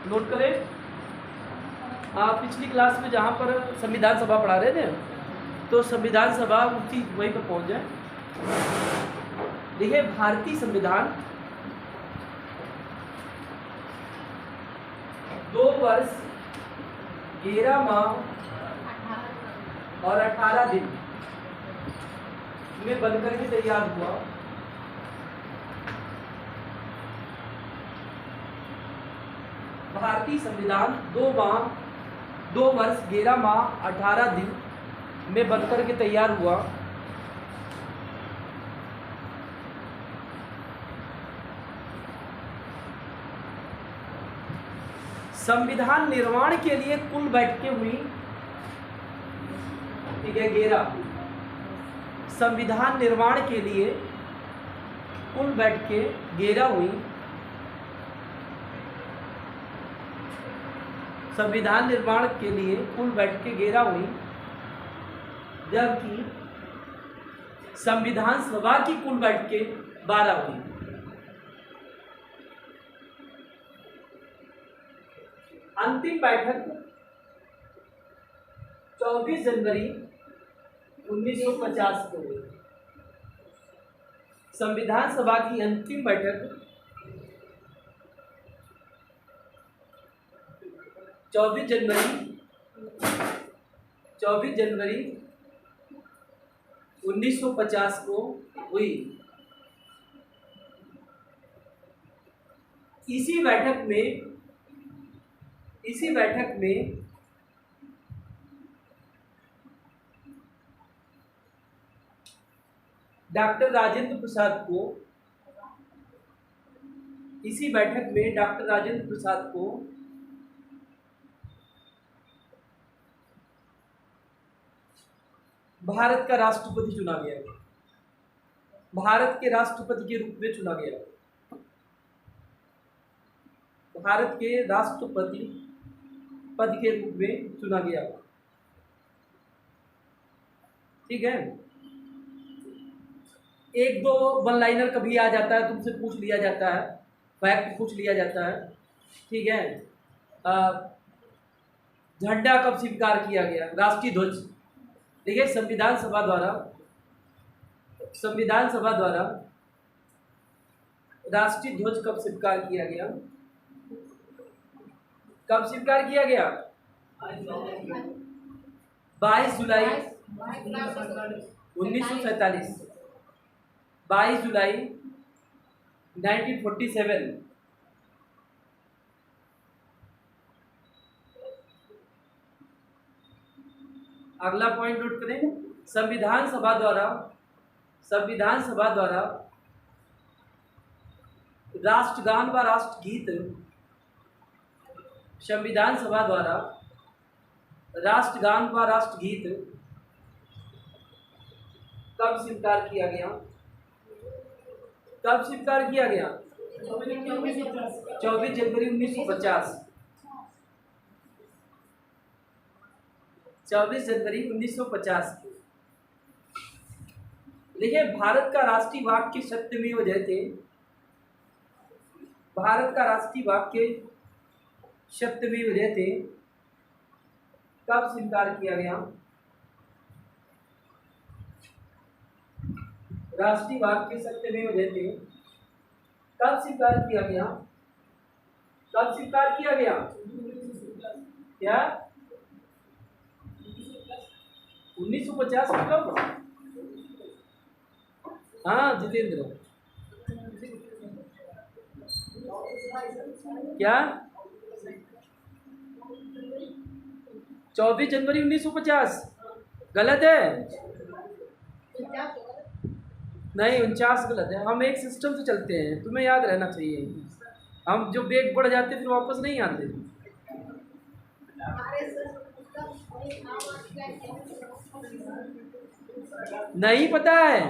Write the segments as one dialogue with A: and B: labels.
A: Note करें। आप पिछली क्लास में जहाँ पर संविधान सभा पढ़ा रहे थे, तो संविधान सभा उसी वहीं पर पहुँच जाए। देखिए, भारतीय संविधान 2 वर्ष 11 माह और 18 दिन में बनकर के तैयार हुआ। भारतीय संविधान 2 वर्ष 11 माह 18 दिन में बनकर के तैयार हुआ। संविधान निर्माण के लिए कुल बैठकें हुई, ठीक है, 11। संविधान निर्माण के लिए कुल बैठकें 11 हुई। संविधान निर्माण के लिए कुल बैठकें 11 हुई, जबकि संविधान सभा की कुल बैठकें 12 हुई। अंतिम बैठक 24 जनवरी 1950 को हुई। संविधान सभा की अंतिम बैठक 24 जनवरी 1950 को हुई। इसी बैठक में डॉक्टर राजेंद्र प्रसाद को भारत का राष्ट्रपति चुना गया। भारत के राष्ट्रपति के रूप में चुना गया। भारत के राष्ट्रपति पद के रूप में चुना गया। ठीक है। 1-2 वन लाइनर कभी आ जाता है, तुमसे पूछ लिया जाता है, फैक्ट पूछ लिया जाता है। ठीक है। झंडा कब स्वीकार किया गया? राष्ट्रीय ध्वज। देखिए, संविधान सभा द्वारा राष्ट्रीय ध्वज कब स्वीकार किया गया? कब स्वीकार किया गया? 22 जुलाई 1947। 22 जुलाई 1947। अगला पॉइंट नोट करें। संविधान सभा द्वारा राष्ट्रगान व राष्ट्रगीत। संविधान सभा द्वारा राष्ट्रगान व राष्ट्रगीत कब स्वीकार किया गया? 24 जनवरी 1950। 24 जनवरी 1950। देखिए, भारत का राष्ट्रीय वाक्य सत्यमेव जयते। भारत का राष्ट्रीय वाक्य सत्यमेव जयते कब स्वीकार किया गया? राष्ट्रीय वाक्य सत्यमेव जयते कब स्वीकार किया गया? क्या 1950 में कब? हाँ जितेंद्र, क्या 24 जनवरी 1950 गलत है? नहीं, 49 गलत है। हम एक सिस्टम से चलते हैं, तुम्हें याद रहना चाहिए। हम जो बेग बढ़ जाते फिर वापस नहीं आते। नहीं पता है?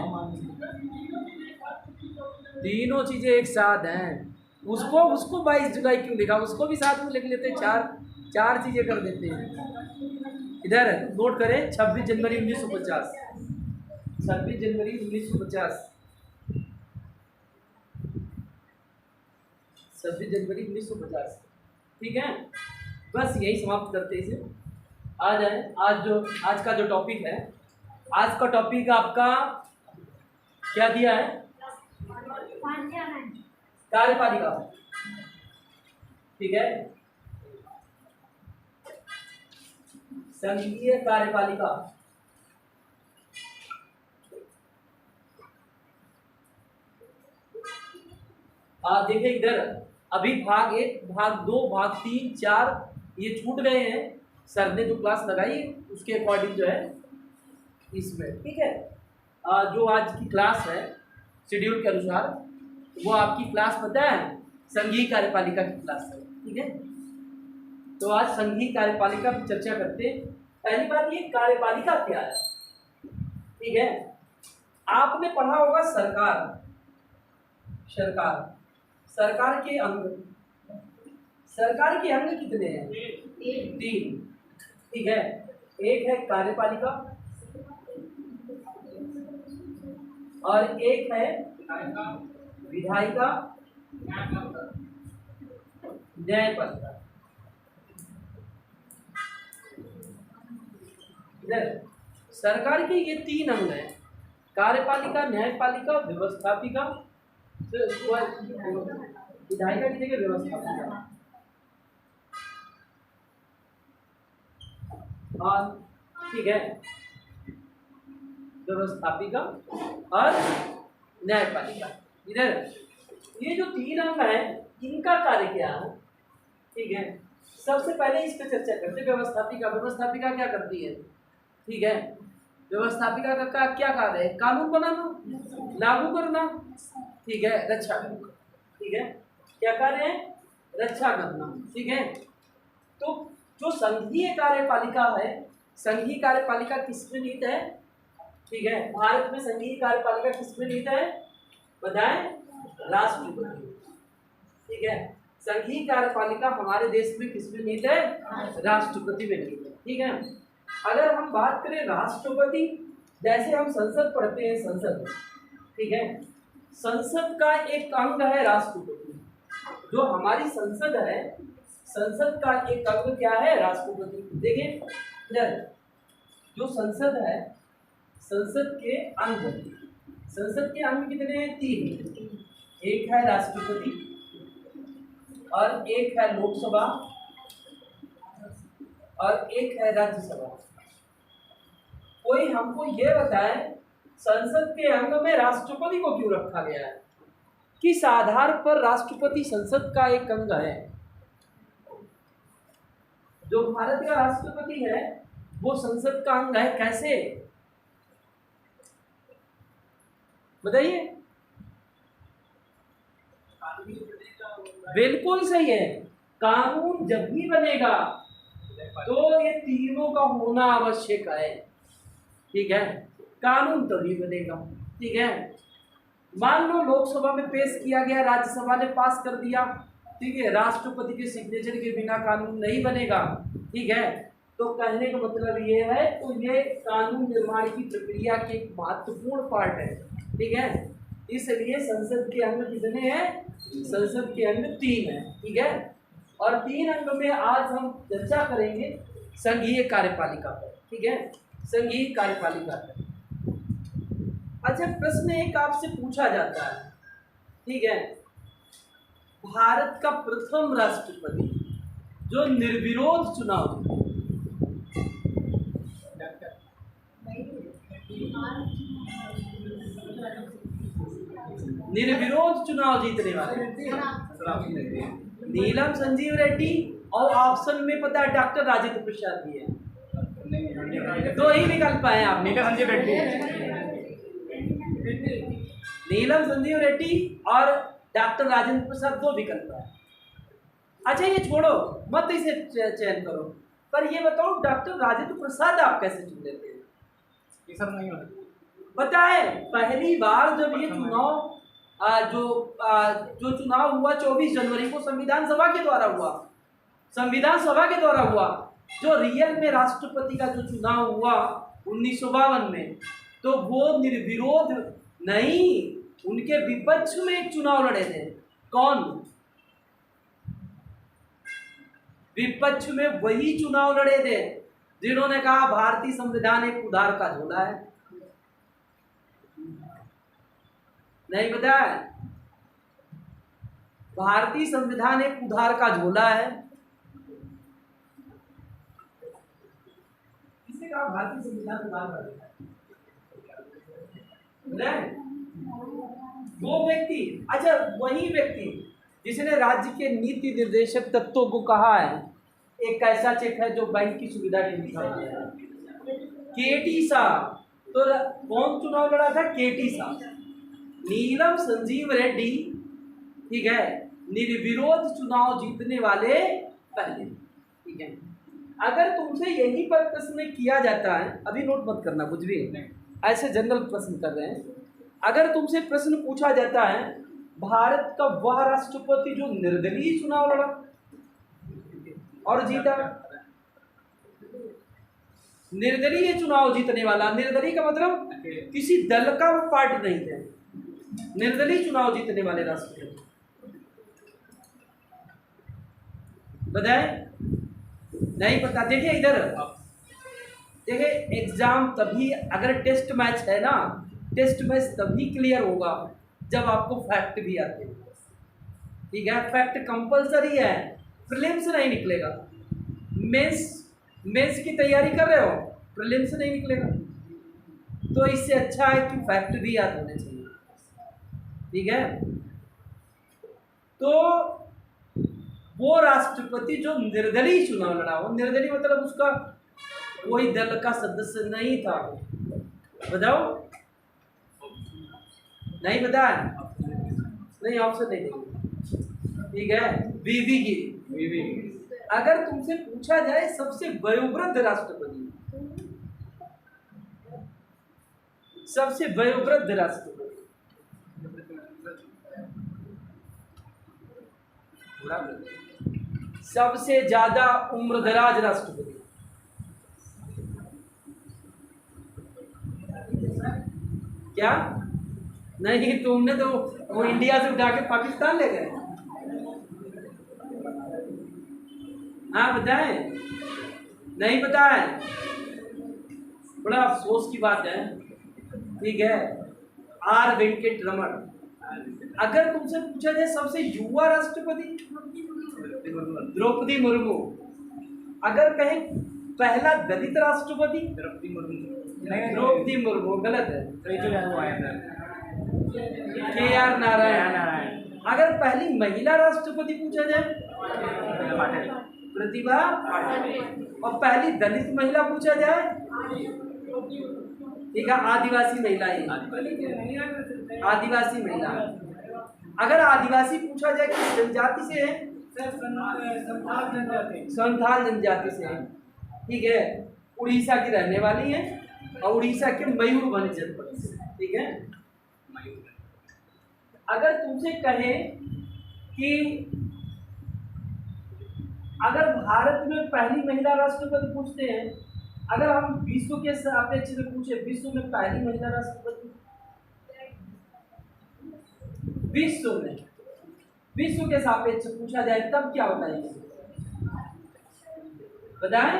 A: तीनों चीजें एक साथ हैं। उसको 22 जुलाई क्यों लिखा? उसको भी साथ में लिख लेते, चार चीजें कर देते हैं। इधर नोट करें, 26 जनवरी 1950। 26 जनवरी 1950। 26 जनवरी 1950। ठीक है, बस यही समाप्त करते इसे। आ जाए आज का जो टॉपिक है, आज का टॉपिक आपका क्या दिया है? कार्यपालिका। ठीक है, संघीय कार्यपालिका। देखिए इधर अभी भाग 1, भाग 2, भाग 3, 4 ये छूट गए हैं। सर ने जो क्लास लगाई उसके अकॉर्डिंग जो है इसमें, ठीक है। जो आज की क्लास है शेड्यूल के अनुसार, वो आपकी क्लास पता है संघीय कार्यपालिका की क्लास है, ठीक है। तो आज संघीय कार्यपालिका की चर्चा करते हैं। पहली बात ये कार्यपालिका क्या है, ठीक है। आपने पढ़ा होगा सरकार, सरकार के अंग, सरकार के अंग कितने हैं? 3, ठीक है। एक है कार्यपालिका और एक है विधायिका, न्यायपालिका। सरकार के ये 3 अंग हैं, कार्यपालिका, न्यायपालिका, व्यवस्थापिका। विधायिका की जगह व्यवस्थापिका। ठीक है, व्यवस्थापिका और न्यायपालिका। इधर ये जो 3 अंग हैं इनका कार्य क्या है, ठीक है। सबसे पहले इस पर चर्चा करते हैं। व्यवस्थापिका क्या करती है, ठीक है। व्यवस्थापिका का क्या कार्य है? कानून बनाना, लागू करना, ठीक है, रक्षा करना, ठीक है। क्या कार्य है? रक्षा करना, ठीक है। तो जो संघीय कार्यपालिका है, संघीय कार्यपालिका किसमें नीत है, ठीक है। भारत में संघीय कार्यपालिका किसमें नीत है बताएं? राष्ट्रपति, ठीक है। संघीय कार्यपालिका हमारे देश में किसमें नीत है? राष्ट्रपति में नीत है, ठीक है। अगर हम बात करें राष्ट्रपति, जैसे हम संसद पढ़ते हैं, संसद, ठीक है, संसद का एक अंग है राष्ट्रपति। जो हमारी संसद है, संसद का एक अंग क्या है? राष्ट्रपति। देखिए इधर जो संसद है, संसद के अंग, संसद के अंग कितने हैं? 3। एक है राष्ट्रपति और एक है लोकसभा और एक है राज्यसभा। कोई हमको ये बताए संसद के अंग में राष्ट्रपति को क्यों रखा गया है? किस आधार पर राष्ट्रपति संसद का एक अंग है? जो भारत का राष्ट्रपति है वो संसद का अंग है, कैसे बताइए? बिल्कुल सही है, कानून जब भी बनेगा तो ये तीनों का होना आवश्यक है, ठीक है। कानून तभी बनेगा, ठीक है। मान लो लोकसभा में पेश किया गया, राज्यसभा ने पास कर दिया, ठीक है, राष्ट्रपति के सिग्नेचर के बिना कानून नहीं बनेगा, ठीक है। तो कहने का मतलब ये है, तो ये कानून निर्माण की प्रक्रिया के एक महत्वपूर्ण पार्ट है, ठीक है। इसलिए संसद के अंग कितने हैं? संसद के अंग 3 हैं, ठीक है। और 3 अंग में आज हम चर्चा करेंगे संघीय कार्यपालिका पर, ठीक है, संघीय कार्यपालिका पर। अच्छा, प्रश्न एक आपसे पूछा जाता है, ठीक है, भारत का प्रथम राष्ट्रपति जो निर्विरोध चुनाव, निर्विरोध चुनाव जीतने वाले नीलम संजीव रेड्डी, और ऑप्शन में पता है डॉक्टर राजेंद्र प्रसाद भी है। 2 ही विकल्प है आप, नीलम संजीव रेड्डी, नीलम संजीव रेड्डी और डॉक्टर राजेंद्र प्रसाद, 2 विकल्प है। अच्छा ये छोड़ो, मत इसे चयन करो, पर ये बताओ डॉक्टर राजेंद्र प्रसाद आप कैसे चुन लेते हैं? ये सब नहीं होता। पता है पहली बार जब ये चुनाव जो चुनाव हुआ 24 जनवरी को संविधान सभा के द्वारा हुआ, संविधान सभा के द्वारा हुआ। जो रियल में राष्ट्रपति का जो चुनाव हुआ 1952 में, तो वो निर्विरोध नहीं, उनके विपक्ष में एक चुनाव लड़े थे। कौन? विपक्ष में वही चुनाव लड़े थे जिन्होंने कहा भारतीय संविधान एक उधार का झोला है। नहीं पता है? भारतीय संविधान एक उधार का झोला है। किसने कहा भारतीय संविधान उधार का झोला है? वो व्यक्ति, अच्छा वही व्यक्ति जिसने राज्य के नीति निर्देशक तत्वों को कहा है एक ऐसा चेक है जो बैंक की सुविधा के लिए है। केटी साहब, तो कौन चुनाव लड़ा था? केटी साहब, नीलम संजीव रेड्डी, ठीक है, निर्विरोध चुनाव जीतने वाले पहले। ठीक है, अगर तुमसे यही पर प्रश्न किया जाता है, अभी नोट मत करना कुछ भी, ऐसे जनरल प्रश्न कर रहे हैं, अगर तुमसे प्रश्न पूछा जाता है भारत का वह राष्ट्रपति जो निर्दलीय चुनाव लड़ा और जीता, निर्दलीय चुनाव जीतने वाला, निर्दलीय का मतलब किसी दल का वो पार्टी नहीं है, निर्दलीय चुनाव जीतने वाले राष्ट्रपति बताए? नहीं पता? देखिए इधर, देखिए एग्जाम तभी, अगर टेस्ट मैच है ना, टेस्ट मैच तभी क्लियर होगा जब आपको फैक्ट भी आते हैं। ठीक है, फैक्ट कंपलसरी है, प्रीलिम्स नहीं निकलेगा। मेंस की तैयारी कर रहे हो, प्रीलिम्स नहीं निकलेगा, तो इससे अच्छा है कि फैक्ट भी याद होने चाहिए। ठीक है, तो वो राष्ट्रपति जो निर्दलीय चुनाव लड़ा हो, निर्दलीय मतलब उसका कोई दल का सदस्य नहीं था, बताओ? नहीं बताया? नहीं, ऑप्शन नहीं देंगे। ठीक है, वीवी गिरी। अगर तुमसे पूछा जाए सबसे वयोवृद्ध राष्ट्रपति, सबसे वयोवृद्ध राष्ट्रपति, सबसे ज्यादा उम्रदराज राष्ट्रपति, क्या? नहीं, तुमने तो वो इंडिया से उठा के पाकिस्तान ले गए। हाँ बताएं? नहीं बताएं? बड़ा अफसोस की बात है। ठीक है, आर वेंकट रमन। अगर तुमसे पूछा जाए सबसे युवा राष्ट्रपति, द्रौपदी मुर्मू। अगर कहें पहला दलित राष्ट्रपति, द्रौपदी मुर्मू, गलत है, KR नारायण। अगर पहली महिला राष्ट्रपति पूछा जाए, प्रतिभा पाटिल। और पहली दलित महिला पूछा जाए, ठीक है, आदिवासी महिला ही, आदिवासी महिला। अगर आदिवासी पूछा जाए किस जनजाति से है, संथाल जनजाति से है। ठीक है, उड़ीसा की रहने वाली है और उड़ीसा के मयूरभंज जनपद से। ठीक है, अगर तुमसे कहें कि अगर भारत में पहली महिला राष्ट्रपति पूछते हैं, अगर हम विश्व के सापेक्ष में पूछे, विश्व में पहली महिला राष्ट्रपति, विश्व के सापेक्ष पूछा जाए तब क्या बताएंगे? बताएं?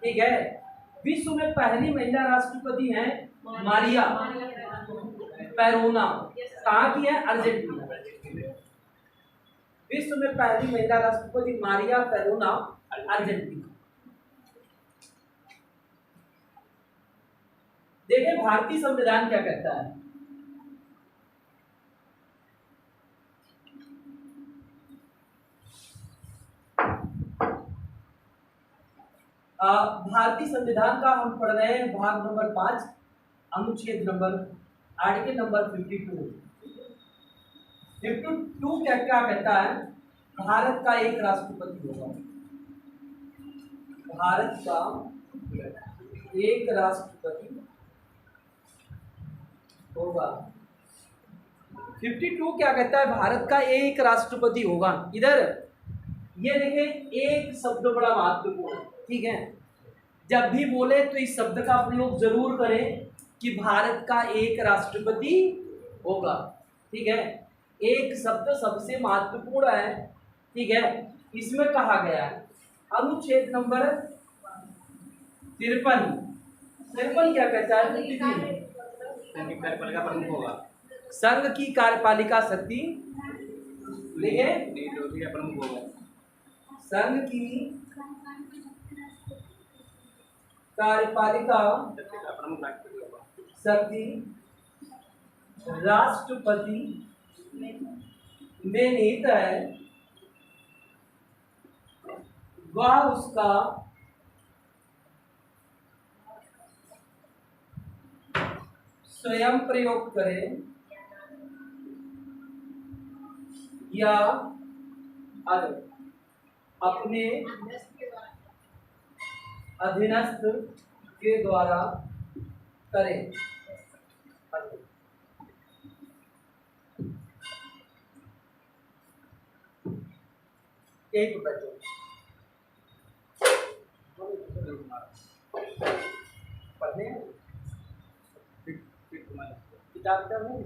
A: ठीक है, विश्व में पहली महिला राष्ट्रपति हैं मारिया पेरोना। कहाँ की है? अर्जेंटीना। विश्व में पहली महिला राष्ट्रपति मारिया पेरोना, अर्जेंटीना। देखिए भारतीय संविधान क्या कहता है। भारतीय संविधान का हम पढ़ रहे हैं भाग नंबर 5, अनुच्छेद नंबर, आर्टिकल नंबर 52 क्या क्या कहता है? भारत का एक राष्ट्रपति होगा, भारत का एक राष्ट्रपति होगा। 52 क्या कहता है? भारत का एक राष्ट्रपति होगा। इधर ये देखिए, एक शब्द बड़ा महत्वपूर्ण है। ठीक है, जब भी बोले तो इस शब्द का प्रयोग जरूर करें कि भारत का एक राष्ट्रपति होगा। ठीक है, एक शब्द सबसे महत्वपूर्ण है, ठीक है। इसमें कहा गया है अनुच्छेद नंबर 53। 53 क्या कहता है?
B: कार्यपालिका प्रमुख होगा।
A: संघ की कार्यपालिका शक्ति, लिखे
B: प्रमुख होगा।
A: संघ की कार्यपालिका
B: प्रमुख राष्ट्रपति होगा।
A: शक्ति राष्ट्रपति में निहित है, वह उसका स्वयं प्रयोग करे या अपने अधीनस्थ के द्वारा करे। यही तो बच्चों पढ़ने किताब का नहीं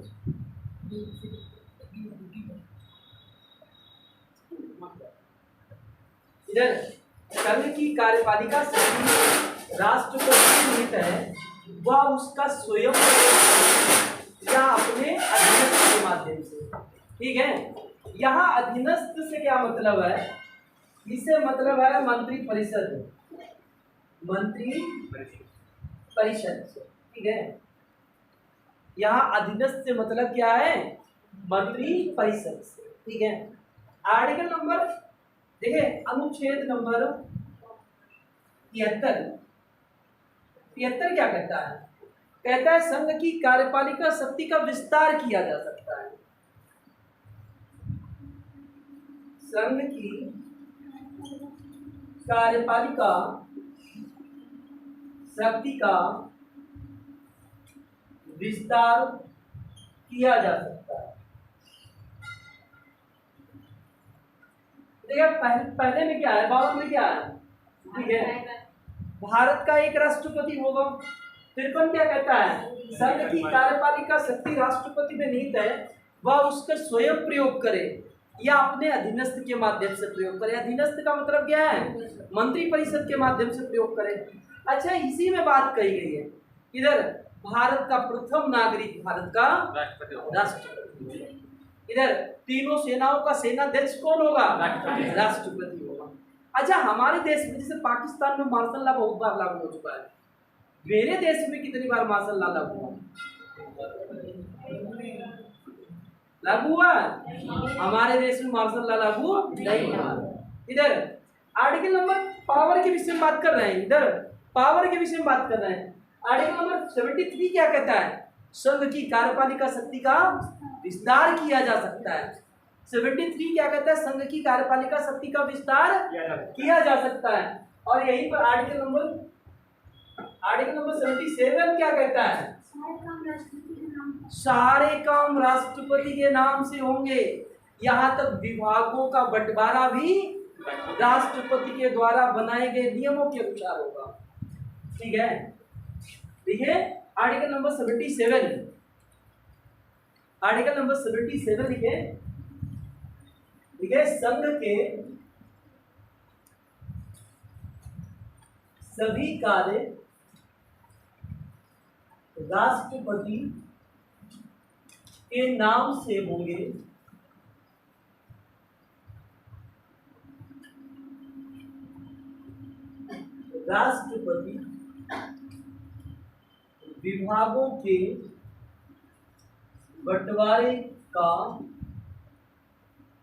A: इधर संघ की कार्यपालिका शक्ति राष्ट्रपति निहित है, वह उसका स्वयं या अपने अधीनस्थ के माध्यम से, ठीक है। यहाँ अधीनस्थ से क्या मतलब है? इसे मतलब है मंत्री परिषद, मंत्री परिषद, ठीक है। यहाँ अधीनस्थ से मतलब क्या है? मंत्री परिषद से, ठीक है। आर्टिकल नंबर देखिए, अनुच्छेद नंबर 73 क्या कहता है? कहता है संघ की कार्यपालिका शक्ति का विस्तार किया जा सकता है। संघ की कार्यपालिका शक्ति का विस्तार किया जा सकता है। देखिए पहले में क्या है, 52 में क्या है, ठीक है। भारत का एक राष्ट्रपति होगा। 53 क्या कहता है? संघ की कार्यपालिका शक्ति राष्ट्रपति में निहित है, वह उसका स्वयं प्रयोग करे या अपने अधीनस्थ के माध्यम से प्रयोग करे। अधीनस्थ का मतलब क्या है? मंत्री परिषद के माध्यम से प्रयोग करे। अच्छा, इसी में बात कही गई है इधर भारत का प्रथम नागरिक, भारत का राष्ट्रपति। इधर तीनों सेनाओं का सेनाध्यक्ष कौन होगा? राष्ट्रपति होगा। अच्छा, हमारे देश में जैसे पाकिस्तान में मार्शल लॉ बहुत बार लागू हो चुका है, मेरे देश में कितनी बार मार्शल लॉ लागू हुआ? लागू हुआ? हमारे देश में मार्शल लॉ लागू नहीं हुआ। इधर आर्टिकल नंबर पावर के विषय में बात कर रहे हैं, इधर पावर के विषय में बात कर रहे हैं। आर्टिकल नंबर 73 क्या कहता है? संघ की कार्यपालिका शक्ति का विस्तार किया जा सकता है। 73 क्या कहता है? संघ की कार्यपालिका शक्ति का विस्तार किया जा सकता है। और यहीं पर आर्टिकल नंबर 77 क्या कहता है? सारे काम राष्ट्रपति के नाम से होंगे, यहाँ तक विभागों का बंटवारा भी राष्ट्रपति के द्वारा बनाए गए नियमों के अनुसार होगा, ठीक है। देखिए आर्टिकल नंबर 77, आर्टिकल नंबर 77 लिखे संघ के सभी कार्य राष्ट्रपति के नाम से होंगे, राष्ट्रपति विभागों के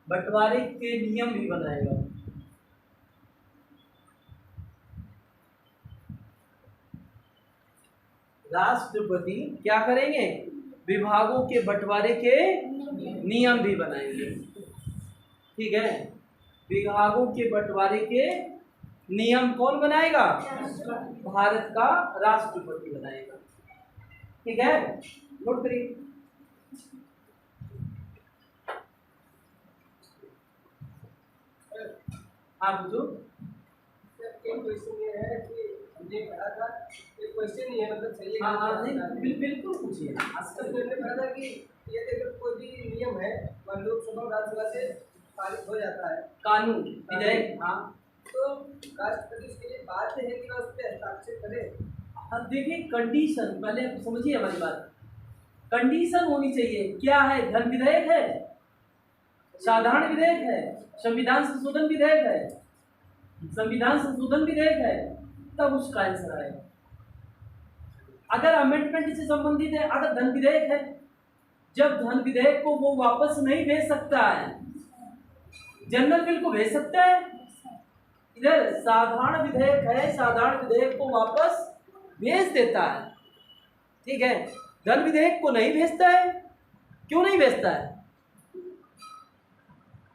A: बंटवारे के नियम भी बनाएगा। राष्ट्रपति क्या करेंगे? विभागों के बंटवारे के नियम भी बनाएंगे, ठीक है। विभागों के बंटवारे के नियम कौन बनाएगा? भारत का राष्ट्रपति बनाएगा, ठीक है। नोट करिए। हाँ पूछो।
B: एक क्वेश्चन ये है कि मुझे पढ़ा था, एक क्वेश्चन ये मतलब सही है।
A: हाँ नहीं बिल्कुल पूछिए।
B: आजकल मैंने पढ़ा था कि ये देखो कोई भी नियम है लोकसभा और राज्यसभा से पारित हो जाता है
A: कानून विधेयक, हाँ।
B: तो राष्ट्रपति इसके लिए बाध्य है कि वह उस पर हस्ताक्षर करे।
A: हाँ देखिए, कंडीशन पहले समझिए हमारी बात। कंडीशन होनी चाहिए, क्या है? धन विधेयक है, साधारण विधेयक है, संविधान संशोधन विधेयक है, संविधान संशोधन विधेयक है, तब उसका आंसर आएगा। अगर अमेंडमेंट से संबंधित है, अगर धन विधेयक है, जब धन विधेयक को वो वापस नहीं भेज सकता है, जनरल बिल को भेज सकता है। इधर साधारण विधेयक है, साधारण विधेयक को वापस भेज देता है, ठीक है। धन विधेयक को नहीं भेजता है। क्यों नहीं भेजता है?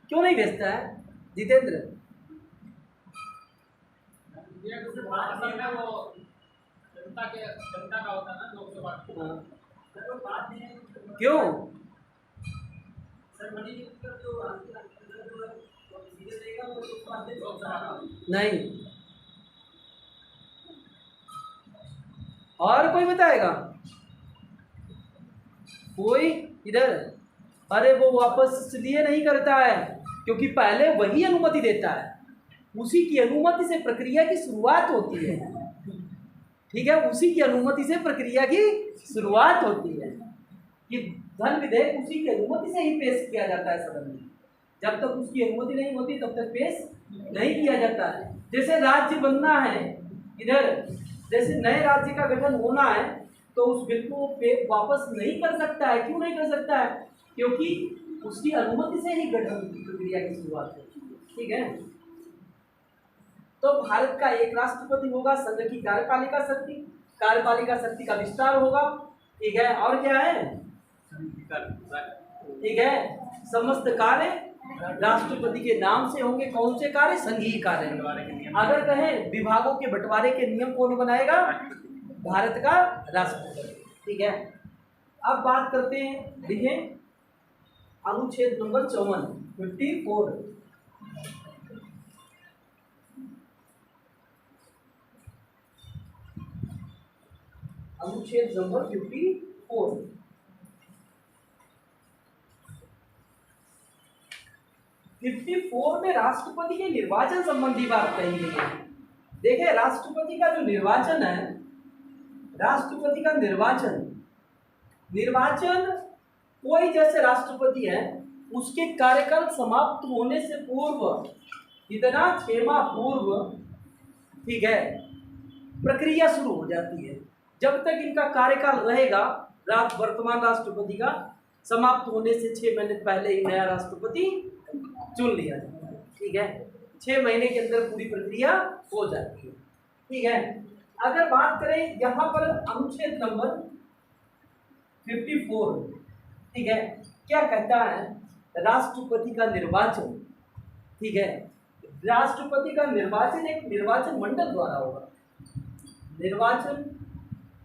A: क्यों नहीं भेजता है जितेंद्र?
B: जनता का होता है ना लोकसभा।
A: क्यों? नहीं। और कोई बताएगा? कोई इधर? अरे वो वापस इसलिए नहीं करता है क्योंकि पहले वही अनुमति देता है, उसी की अनुमति से प्रक्रिया की शुरुआत होती है, ठीक है। उसी की अनुमति से प्रक्रिया की शुरुआत होती है कि धन विधेयक उसी की अनुमति से ही पेश किया जाता है सदन में। जब तक उसकी अनुमति नहीं होती तब तक पेश नहीं किया जाता है। जैसे राज्य बनना है, इधर जैसे नए राज्य का गठन होना है, तो उस बिल को वापस नहीं कर सकता है। क्यों नहीं कर सकता है? क्योंकि उसकी अनुमति से ही गठन की प्रक्रिया की शुरुआत होती है, ठीक है। तो भारत का एक राष्ट्रपति होगा, संघ की कार्यपालिका शक्ति का विस्तार होगा, ठीक है। और क्या है? ठीक है, समस्त कार्य राष्ट्रपति के नाम से होंगे। कौन से कार्य? संघीय कार्य। अगर कहें विभागों के बंटवारे के नियम कौन बनाएगा? भारत का राष्ट्रपति, ठीक है। अब बात करते हैं, देखें अनुच्छेद नंबर 54 अनुच्छेद नंबर 54 में राष्ट्रपति के निर्वाचन संबंधी बात कही गई है। देखिए, राष्ट्रपति का जो निर्वाचन है, राष्ट्रपति का निर्वाचन कोई जैसे राष्ट्रपति है, उसके कार्यकाल समाप्त होने से पूर्व, इतना 6 माह पूर्व, ठीक है, प्रक्रिया शुरू हो जाती है। जब तक इनका कार्यकाल रहेगा, वर्तमान राष्ट्रपति का समाप्त होने से 6 महीने पहले ही नया राष्ट्रपति चुन लिया जाता है, ठीक है। 6 महीने के अंदर पूरी प्रक्रिया हो जाती है, ठीक है। अगर बात करें यहाँ पर अनुच्छेद नंबर 54, ठीक है, क्या कहता है? राष्ट्रपति का निर्वाचन, ठीक है, राष्ट्रपति का निर्वाचन एक निर्वाचन मंडल द्वारा होगा, निर्वाचन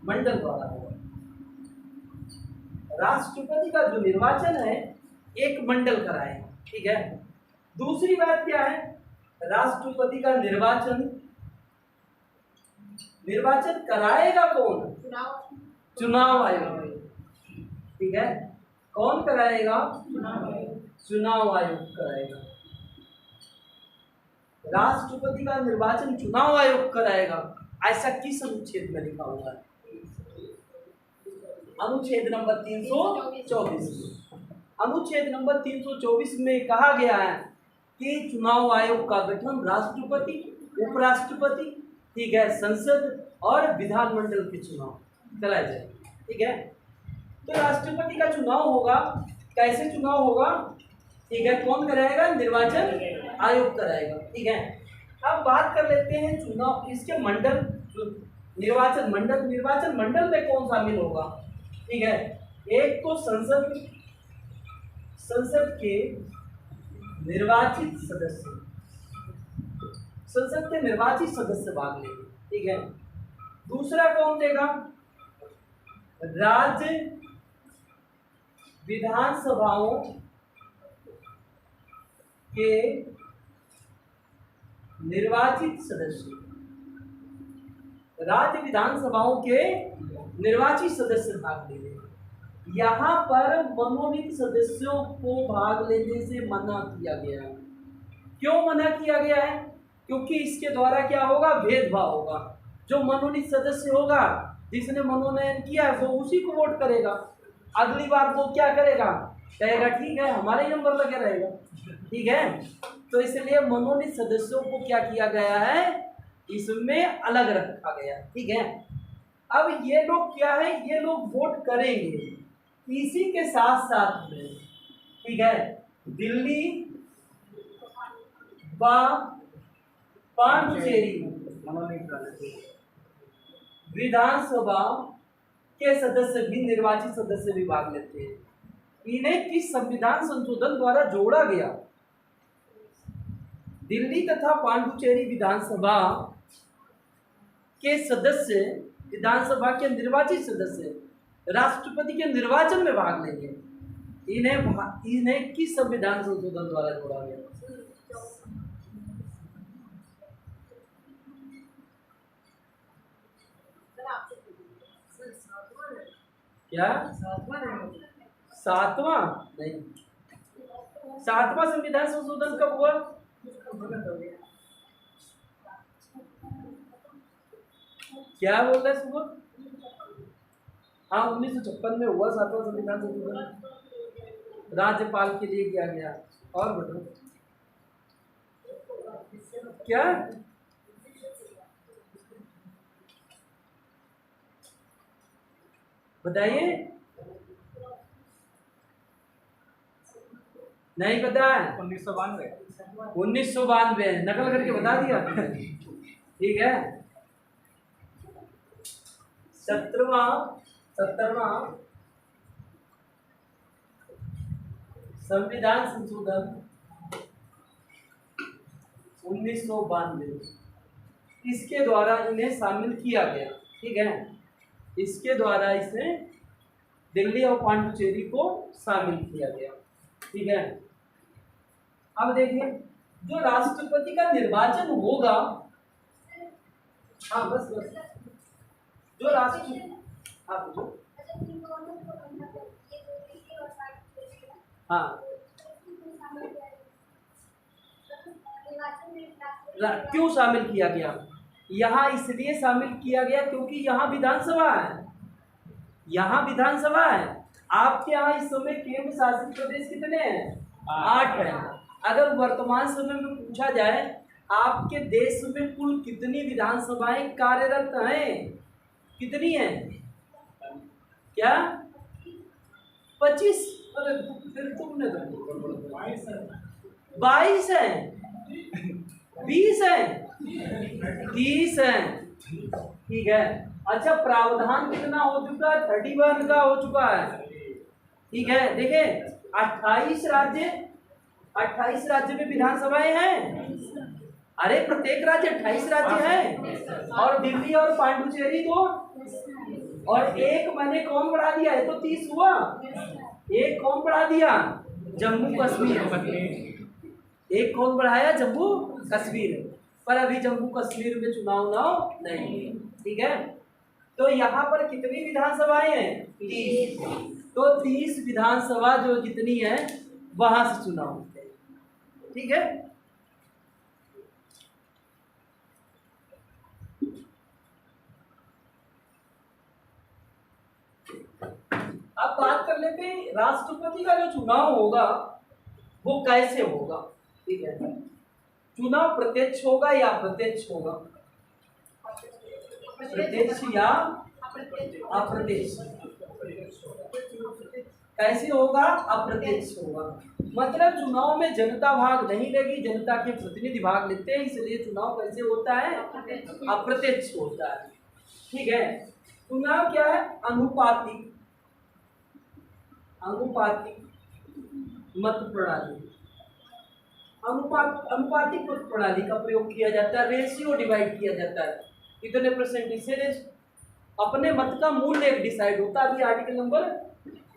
A: मंडल द्वारा होगा। राष्ट्रपति का जो निर्वाचन है एक मंडल कराएगा, ठीक है। दूसरी बात क्या है? राष्ट्रपति का निर्वाचन कराएगा कौन? चुनाव आयोग, ठीक है। कौन कराएगा? चुनाव आयोग कराएगा। राष्ट्रपति का निर्वाचन चुनाव आयोग कराएगा, ऐसा किस अनुच्छेद में लिखा हुआ है? अनुच्छेद नंबर 324। अनुच्छेद नंबर 324 में कहा गया है कि चुनाव आयोग का गठन राष्ट्रपति, उपराष्ट्रपति, ठीक है, संसद और विधानमंडल के चुनाव कराए जाए, ठीक है। तो राष्ट्रपति का चुनाव होगा, कैसे चुनाव होगा? ठीक है, कौन कराएगा? निर्वाचन आयोग कराएगा, ठीक है। अब बात कर लेते हैं चुनाव, इसके मंडल, निर्वाचन मंडल में कौन शामिल होगा? ठीक है, एक तो संसद के निर्वाचित सदस्य भाग लेंगे, ठीक है। दूसरा कौन देगा? राज्य विधानसभाओं के निर्वाचित सदस्य, राज्य विधानसभाओं के निर्वाचित सदस्य भाग लेंगे। यहाँ पर मनोनीत सदस्यों को भाग लेने से मना किया गया है। क्यों मना किया गया है? क्योंकि इसके द्वारा क्या होगा, भेदभाव होगा। जो मनोनीत सदस्य होगा, जिसने मनोनयन किया है, वो उसी को वोट करेगा। अगली बार वो क्या करेगा, कहेगा ठीक है हमारे ही नंबर लगे रहेगा, ठीक है। तो इसलिए मनोनीत सदस्यों को क्या किया गया है, इसमें अलग रखा गया, ठीक है। अब ये लोग क्या है, ये लोग वोट करेंगे। इसी के साथ साथ में, ठीक है, दिल्ली व पांडुचेरी विधानसभा के सदस्य भी, निर्वाचित सदस्य भी भाग लेते हैं। इन्हें किस संविधान संशोधन द्वारा जोड़ा गया? दिल्ली तथा पांडुचेरी विधानसभा के सदस्य, विधानसभा के निर्वाचित सदस्य राष्ट्रपति के निर्वाचन में भाग लेंगे। इन्हें किस संविधान संशोधन द्वारा जोड़ा गया? क्या सातवां? नहीं, सातवां संविधान संशोधन कब हुआ? क्या बोल रहे सुबह? हाँ, 1956 में हुआ सातवां संविधान संशोधन, राज्यपाल के लिए किया गया। और बताओ क्या? बताइए, नहीं पता है? 1992 नकल करके बता दिया, ठीक है। 17वां संविधान संशोधन 1992, इसके द्वारा इन्हें शामिल किया गया, ठीक है। इसके द्वारा इसे दिल्ली और पांडुचेरी को शामिल किया गया, ठीक है। अब देखिए, जो राष्ट्रपति का निर्वाचन होगा, हाँ बस जो राष्ट्रपति, हाँ क्यों शामिल किया गया? यहाँ इसलिए शामिल किया गया क्योंकि यहाँ विधानसभा है, यहाँ विधानसभा है। आपके यहाँ इस समय केंद्र शासित प्रदेश कितने हैं? 8 हैं। अगर वर्तमान समय में पूछा जाए आपके देश में कुल कितनी विधानसभाएं कार्यरत हैं, कितनी हैं? क्या 25? अरे फिर तुमने 22 हैं, 20 हैं, 30 हैं, ठीक है। अच्छा, प्रावधान कितना हो चुका है? 31 का हो चुका है, ठीक है। देखिए 28 राज्य में विधानसभाएं हैं। अरे प्रत्येक राज्य 28 राज्य हैं, और दिल्ली और पांडुचेरी 2, और एक मैंने कौन बढ़ा दिया है, तो 30 हुआ। एक कौन बढ़ा दिया? जम्मू कश्मीर। एक कौन बढ़ाया? जम्मू कश्मीर। पर अभी जम्मू कश्मीर में चुनाव नहीं, ठीक है। तो यहाँ पर कितनी विधानसभाएं हैं? 30। तो 30 विधानसभा जो जितनी है वहां से चुनाव होते हैं, ठीक है। अब बात कर लेते हैं राष्ट्रपति का जो चुनाव होगा वो कैसे होगा, ठीक है। चुनाव प्रत्यक्ष होगा या अप्रत्यक्ष होगा? प्रत्यक्ष या अप्रत्यक्ष? कैसे होगा? अप्रत्यक्ष होगा। मतलब चुनाव में जनता भाग नहीं लेगी, जनता के प्रतिनिधि भाग लेते हैं, इसलिए चुनाव कैसे होता है? अप्रत्यक्ष होता है, ठीक है। चुनाव क्या है? अनुपातिक मत प्रणाली। अनुपातिक मत प्रणाली का प्रयोग किया जाता है। रेशियो डिवाइड किया जाता है, कितने परसेंट, इससे अपने मत का मूल्य डिसाइड होता है। अभी आर्टिकल नंबर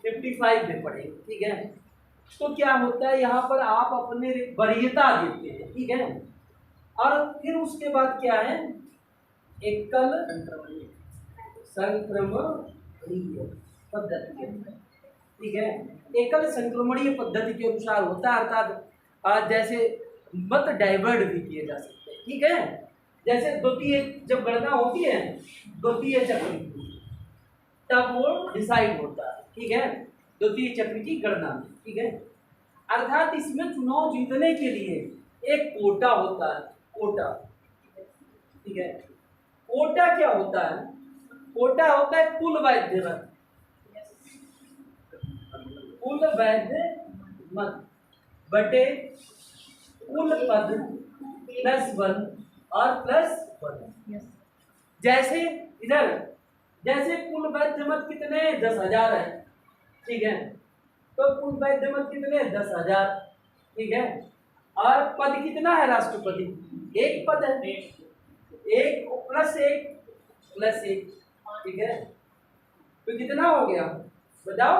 A: 55 में पढ़े, ठीक है। तो क्या होता है, यहाँ पर आप अपने वरीयता देते हैं, ठीक है। और फिर उसके बाद क्या है? एकल संक्रमणीय पद्धति। ठीक है। एकल संक्रमणीय पद्धति के अनुसार होता है, अर्थात जैसे मत डाइवर्ट भी किए जा सकते हैं, ठीक है। जैसे द्वितीय जब गणना होती है द्वितीय चक्र की, तब वो डिसाइड होता है, ठीक है, द्वितीय चक्र की गणना में, ठीक है। अर्थात इसमें चुनाव जीतने के लिए एक कोटा होता है, कोटा, ठीक है। कोटा क्या होता है? कोटा होता है कुल वैध मत, कुल वैध मत बटे कुल पद प्लस 1 और प्लस 1। जैसे इधर जैसे कुल वैध मत कितने 10,000 है, ठीक है, तो कुल वैध मत कितने 10,000, ठीक है। और पद कितना है राष्ट्रपति? एक पद है, एक प्लस एक, ठीक है। तो कितना हो गया बताओ?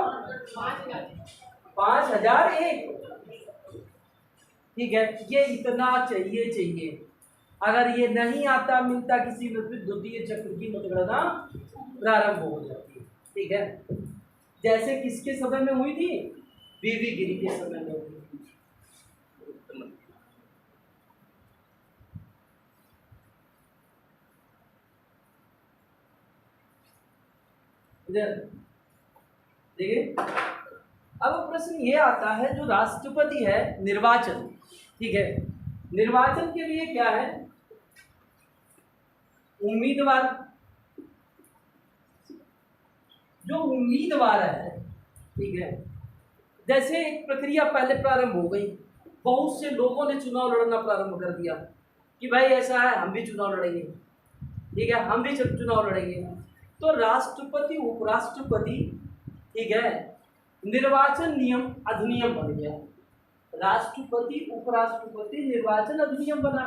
A: 5,001, ठीक है। ये इतना चाहिए। अगर ये नहीं आता मिलता किसी में, फिर द्वितीय चक्र की मतगणना प्रारंभ हो जाती है, ठीक है। जैसे किसके समय में हुई थी? बीवी गिरी के समय में हुई थी। इधर देखिए, अब प्रश्न ये आता है, जो राष्ट्रपति है निर्वाचन, ठीक है, निर्वाचन के लिए क्या है? उम्मीदवार, जो उम्मीदवार है, ठीक है। जैसे एक प्रक्रिया पहले प्रारंभ हो गई, बहुत से लोगों ने चुनाव लड़ना प्रारंभ कर दिया कि भाई ऐसा है हम भी चुनाव लड़ेंगे, ठीक है, हम भी चुनाव लड़ेंगे। तो राष्ट्रपति उपराष्ट्रपति, ठीक है, निर्वाचन नियम अधिनियम बन गया, राष्ट्रपति उपराष्ट्रपति निर्वाचन अधिनियम बना।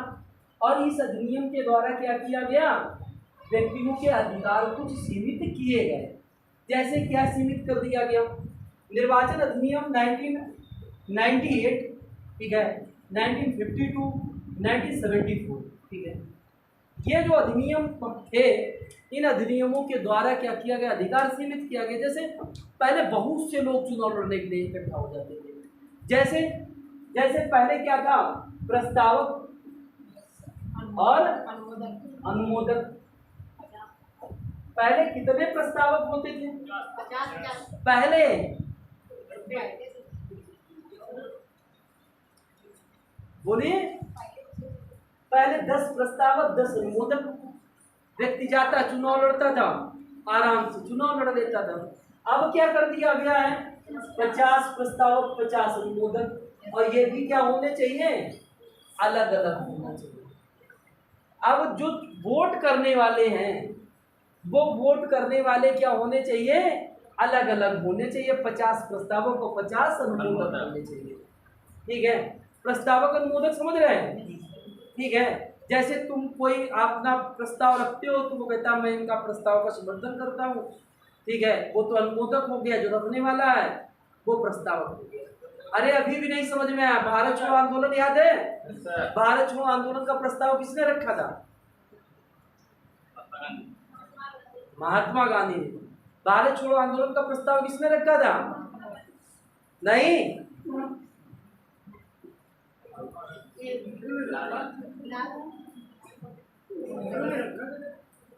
A: और इस अधिनियम के द्वारा क्या किया गया? व्यक्तियों के अधिकार कुछ सीमित किए गए। जैसे क्या सीमित कर दिया गया? निर्वाचन अधिनियम 1998, ठीक है, 1952, 1974, ठीक है। ये जो अधिनियम थे, इन अधिनियमों के द्वारा क्या किया गया? अधिकार सीमित किया गया। जैसे पहले बहुत से लोग चुनाव लड़ने के लिए इकट्ठा हो जाते थे। जैसे पहले क्या था? प्रस्तावक और अनुमोदक। पहले कितने प्रस्तावक होते थे? पहले बोलिए, पहले 10 प्रस्तावक 10 अनुमोदक। व्यक्ति जाता चुनाव लड़ता था, आराम से चुनाव लड़ लेता था। अब क्या कर दिया गया है? 50 प्रस्तावक 50 अनुमोदक। और ये भी क्या होने चाहिए? अलग अलग होना चाहिए। अब जो वोट करने वाले हैं, वो वोट करने वाले क्या होने चाहिए? अलग अलग होने चाहिए। 50 प्रस्तावक और 50 अनुमोदक होने चाहिए, ठीक है। प्रस्तावक अनुमोदक समझ रहे हैं? ठीक है। जैसे तुम कोई अपना प्रस्ताव रखते हो तो वो कहता मैं इनका प्रस्ताव का समर्थन करता हूँ, ठीक है, वो तो अनुमोदक हो गया। जो रखने वाला है वो प्रस्तावक हो गया। अरे अभी भी नहीं समझ में आया? भारत छोड़ो आंदोलन याद है? भारत छोड़ो आंदोलन का प्रस्ताव किसने रखा था? महात्मा गांधी ने। भारत छोड़ो आंदोलन का प्रस्ताव किसने रखा था? नहीं,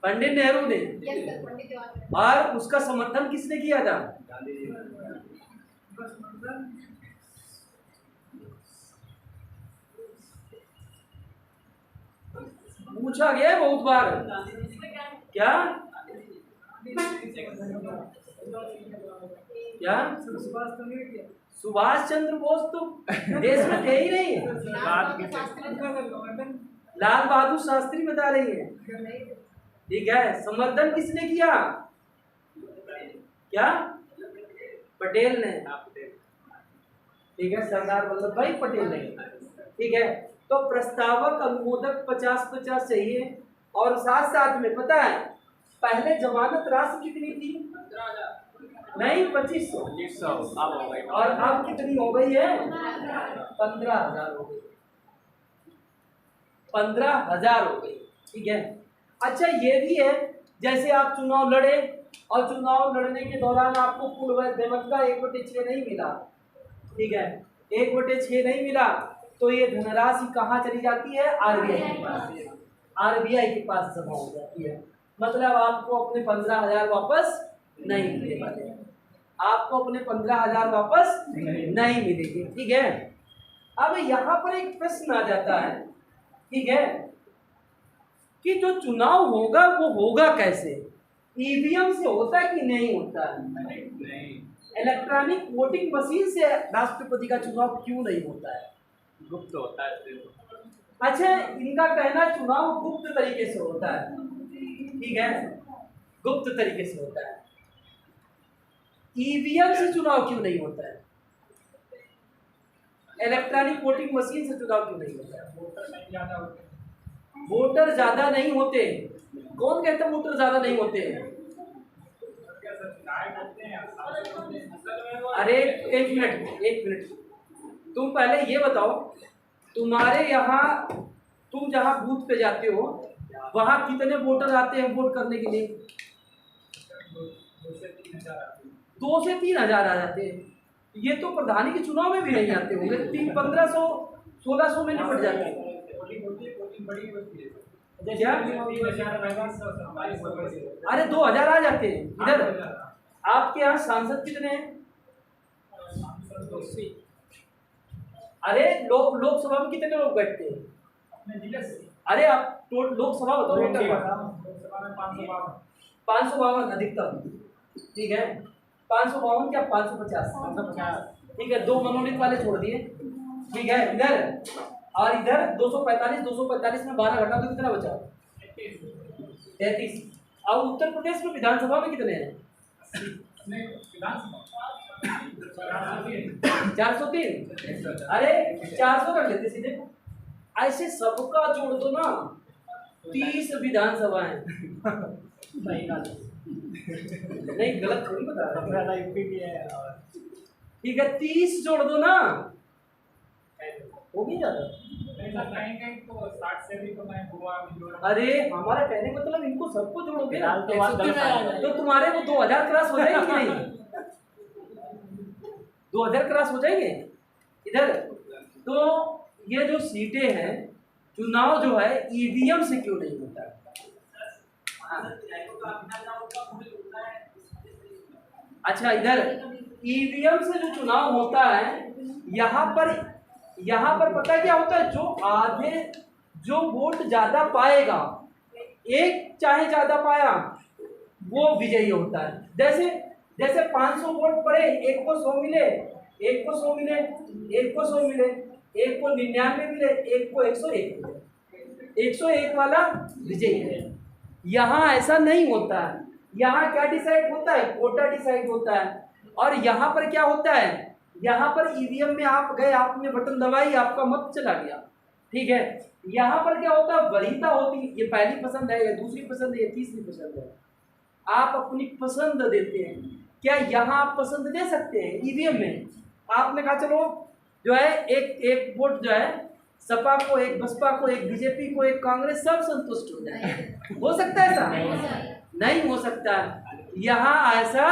A: पंडित नेहरू ने। और उसका समर्थन किसने किया था? पूछा गया बहुत बार। क्या क्या? सुभाष चंद्र बोस तो देश में थे ही नहीं। लाल बहादुर शास्त्री बता रही है, ठीक है। समर्थन किसने किया? क्या? पटेल ने, ठीक है, सरदार वल्लभ भाई पटेल ने, ठीक है। तो प्रस्तावक अनुमोदक 50-50 चाहिए। और साथ साथ में पता है पहले जमानत राशि कितनी थी? नहीं, 2500। और अब कितनी हो गई है? 15,000 हो गई। 15,000 हो गई, ठीक है। अच्छा ये भी है, जैसे आप चुनाव लड़े और चुनाव लड़ने के दौरान आपको कुल वैध मत का 1/6 नहीं मिला, ठीक है, 1/6 नहीं मिला, तो ये धनराशि कहाँ चली जाती है? आरबीआई के पास। आरबीआई के पास जमा हो जाती है। मतलब आपको अपने 15,000 वापस नहीं मिलने वाले, आपको अपने 15,000 वापस नहीं मिलेंगे, ठीक है। अब यहाँ पर एक प्रश्न आ जाता है, ठीक है, कि जो चुनाव होगा वो होगा कैसे? ईवीएम से होता है कि नहीं होता है? इलेक्ट्रॉनिक वोटिंग मशीन से राष्ट्रपति का चुनाव क्यों नहीं होता है?
B: गुप्त होता है।
A: अच्छा, इनका कहना चुनाव गुप्त तरीके से होता है, ठीक है, गुप्त तरीके से होता है। ईवीएम से चुनाव क्यों नहीं होता है? इलेक्ट्रॉनिक वोटिंग मशीन से चुनाव क्यों नहीं होता है? वोटर ज्यादा नहीं होते। कौन कहता है वोटर ज्यादा नहीं होते? अरे एक मिनट, तुम पहले ये बताओ, तुम्हारे यहाँ, तुम जहाँ बूथ पे जाते हो वहाँ कितने वोटर आते हैं वोट करने के लिए? 2 से 3,000 आ जाते हैं। ये तो प्रधानी के चुनाव में भी नहीं आते होंगे, 1,500 1,600 में निपट जाते हैं। क्या? अरे 2,000 आ जाते हैं इधर। आपके यहाँ सांसद कितने हैं? अरे लोकसभा में कितने लोग बैठते हैं? अरे आप लोकसभा बताओ। 552 अधिकतम, ठीक है, 552 क्या 550, ठीक है, 2 मनोनीत वाले छोड़ दिए, ठीक है, इधर और इधर 245 में 12 घटा तो कितना बचा? 33। अब उत्तर प्रदेश में विधानसभा में कितने हैं? 403। अरे 400 रख लेते सीधे, ऐसे सबका जोड़ दो ना, 30 विधानसभाएं। नहीं गलत थोड़ी बता रहा, ठीक है, 30 जोड़ दो ना, हो भी जाता। अरे हमारा कहने का मतलब इनको सबको जोड़ोगे तो तुम्हारे वो 2,000 क्रॉस हो जाएंगे कि नहीं? 2,000 क्रॉस हो जाएंगे इधर। तो ये जो सीटें हैं, चुनाव जो है ईवीएम से क्यों नहीं होता है? अच्छा, इधर ईवीएम से जो चुनाव होता है, यहाँ पर पता क्या होता है? जो वोट ज्यादा पाएगा, एक चाहे ज्यादा पाया, वो विजयी होता है। जैसे 500 वोट पड़े, एक को 100 मिले, एक को 100 मिले, एक को 100 मिले, एक को 99 मिले, एक को 101 मिले, 101 वाला विजयी है। यहाँ ऐसा नहीं होता है। यहाँ क्या डिसाइड होता है? कोटा डिसाइड होता है। और यहाँ पर क्या होता है? यहाँ पर ईवीएम में आप गए, आपने बटन दबाई, आपका मत चला गया, ठीक है। यहाँ पर क्या होता है? वरीयता होती है, ये पहली पसंद है, ये दूसरी पसंद है, ये तीसरी पसंद है। आप अपनी पसंद देते हैं। क्या यहाँ आप पसंद दे सकते हैं? ईवीएम में आपने कहा चलो जो है एक वोट जो है सपा को, एक बसपा को, एक बीजेपी को, एक कांग्रेस, सब संतुष्ट हो जाए। हो सकता है ऐसा? नहीं हो सकता। यहाँ ऐसा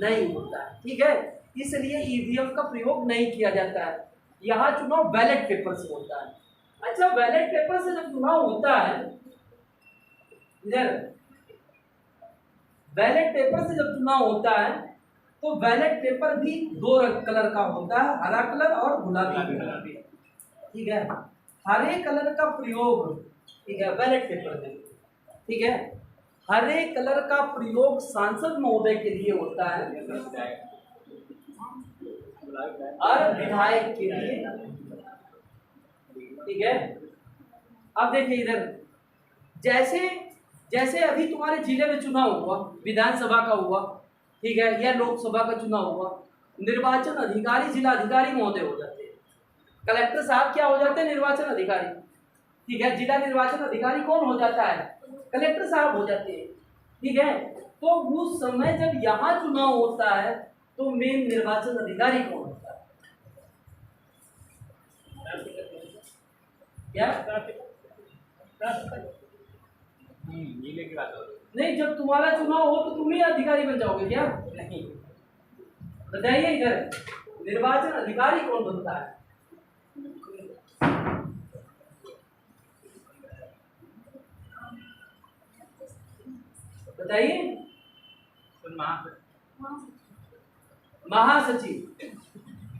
A: नहीं होता, ठीक है। इसलिए ईवीएम का प्रयोग नहीं किया जाता है। यहाँ चुनाव बैलेट पेपर से होता है। अच्छा, बैलेट पेपर से जब चुनाव होता है, इधर बैलेट पेपर से जब चुनाव होता है, तो बैलेट पेपर भी 2 कलर का होता है, हरा कलर और गुलाबी कलर, ठीक है। हरे कलर का प्रयोग, ठीक है, बैलेट पेपर में, ठीक है, हरे कलर का प्रयोग सांसद महोदय के लिए होता है और विधायक के लिए, ठीक है। अब देखिए इधर, जैसे अभी तुम्हारे जिले में चुनाव हुआ, विधानसभा का हुआ, ठीक है, या लोकसभा का चुनाव हुआ, निर्वाचन अधिकारी जिला अधिकारी महोदय हो जाते हैं। कलेक्टर साहब क्या हो जाते हैं? निर्वाचन अधिकारी, ठीक है। जिला निर्वाचन अधिकारी कौन हो जाता है? कलेक्टर साहब हो जाते हैं, ठीक है। तो उस समय जब यहाँ चुनाव होता है, तो मेन निर्वाचन अधिकारी कौन होता है? क्या?
B: नीले की बात हो रही है।
A: नहीं, जब तुम्हारा चुनाव हो तो तुम ही अधिकारी बन जाओगे क्या? नहीं, बताइए इधर, निर्वाचन अधिकारी कौन बनता है? बताइए। महासचिव।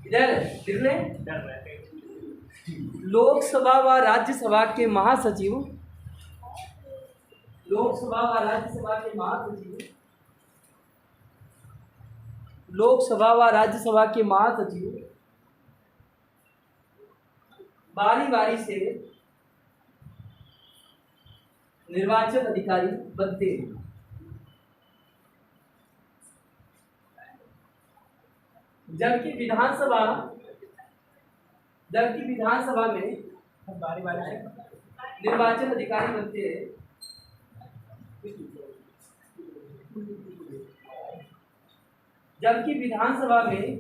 A: इधर लिख लें, लोकसभा व राज्यसभा के महासचिव, लोकसभा व राज्यसभा के महासचिव, लोकसभा व राज्यसभा के महासचिव बारी बारी से निर्वाचन अधिकारी बनते हैं। जबकि विधानसभा में
B: बारी बारी से
A: निर्वाचन अधिकारी बनते हैं। जबकि विधानसभा में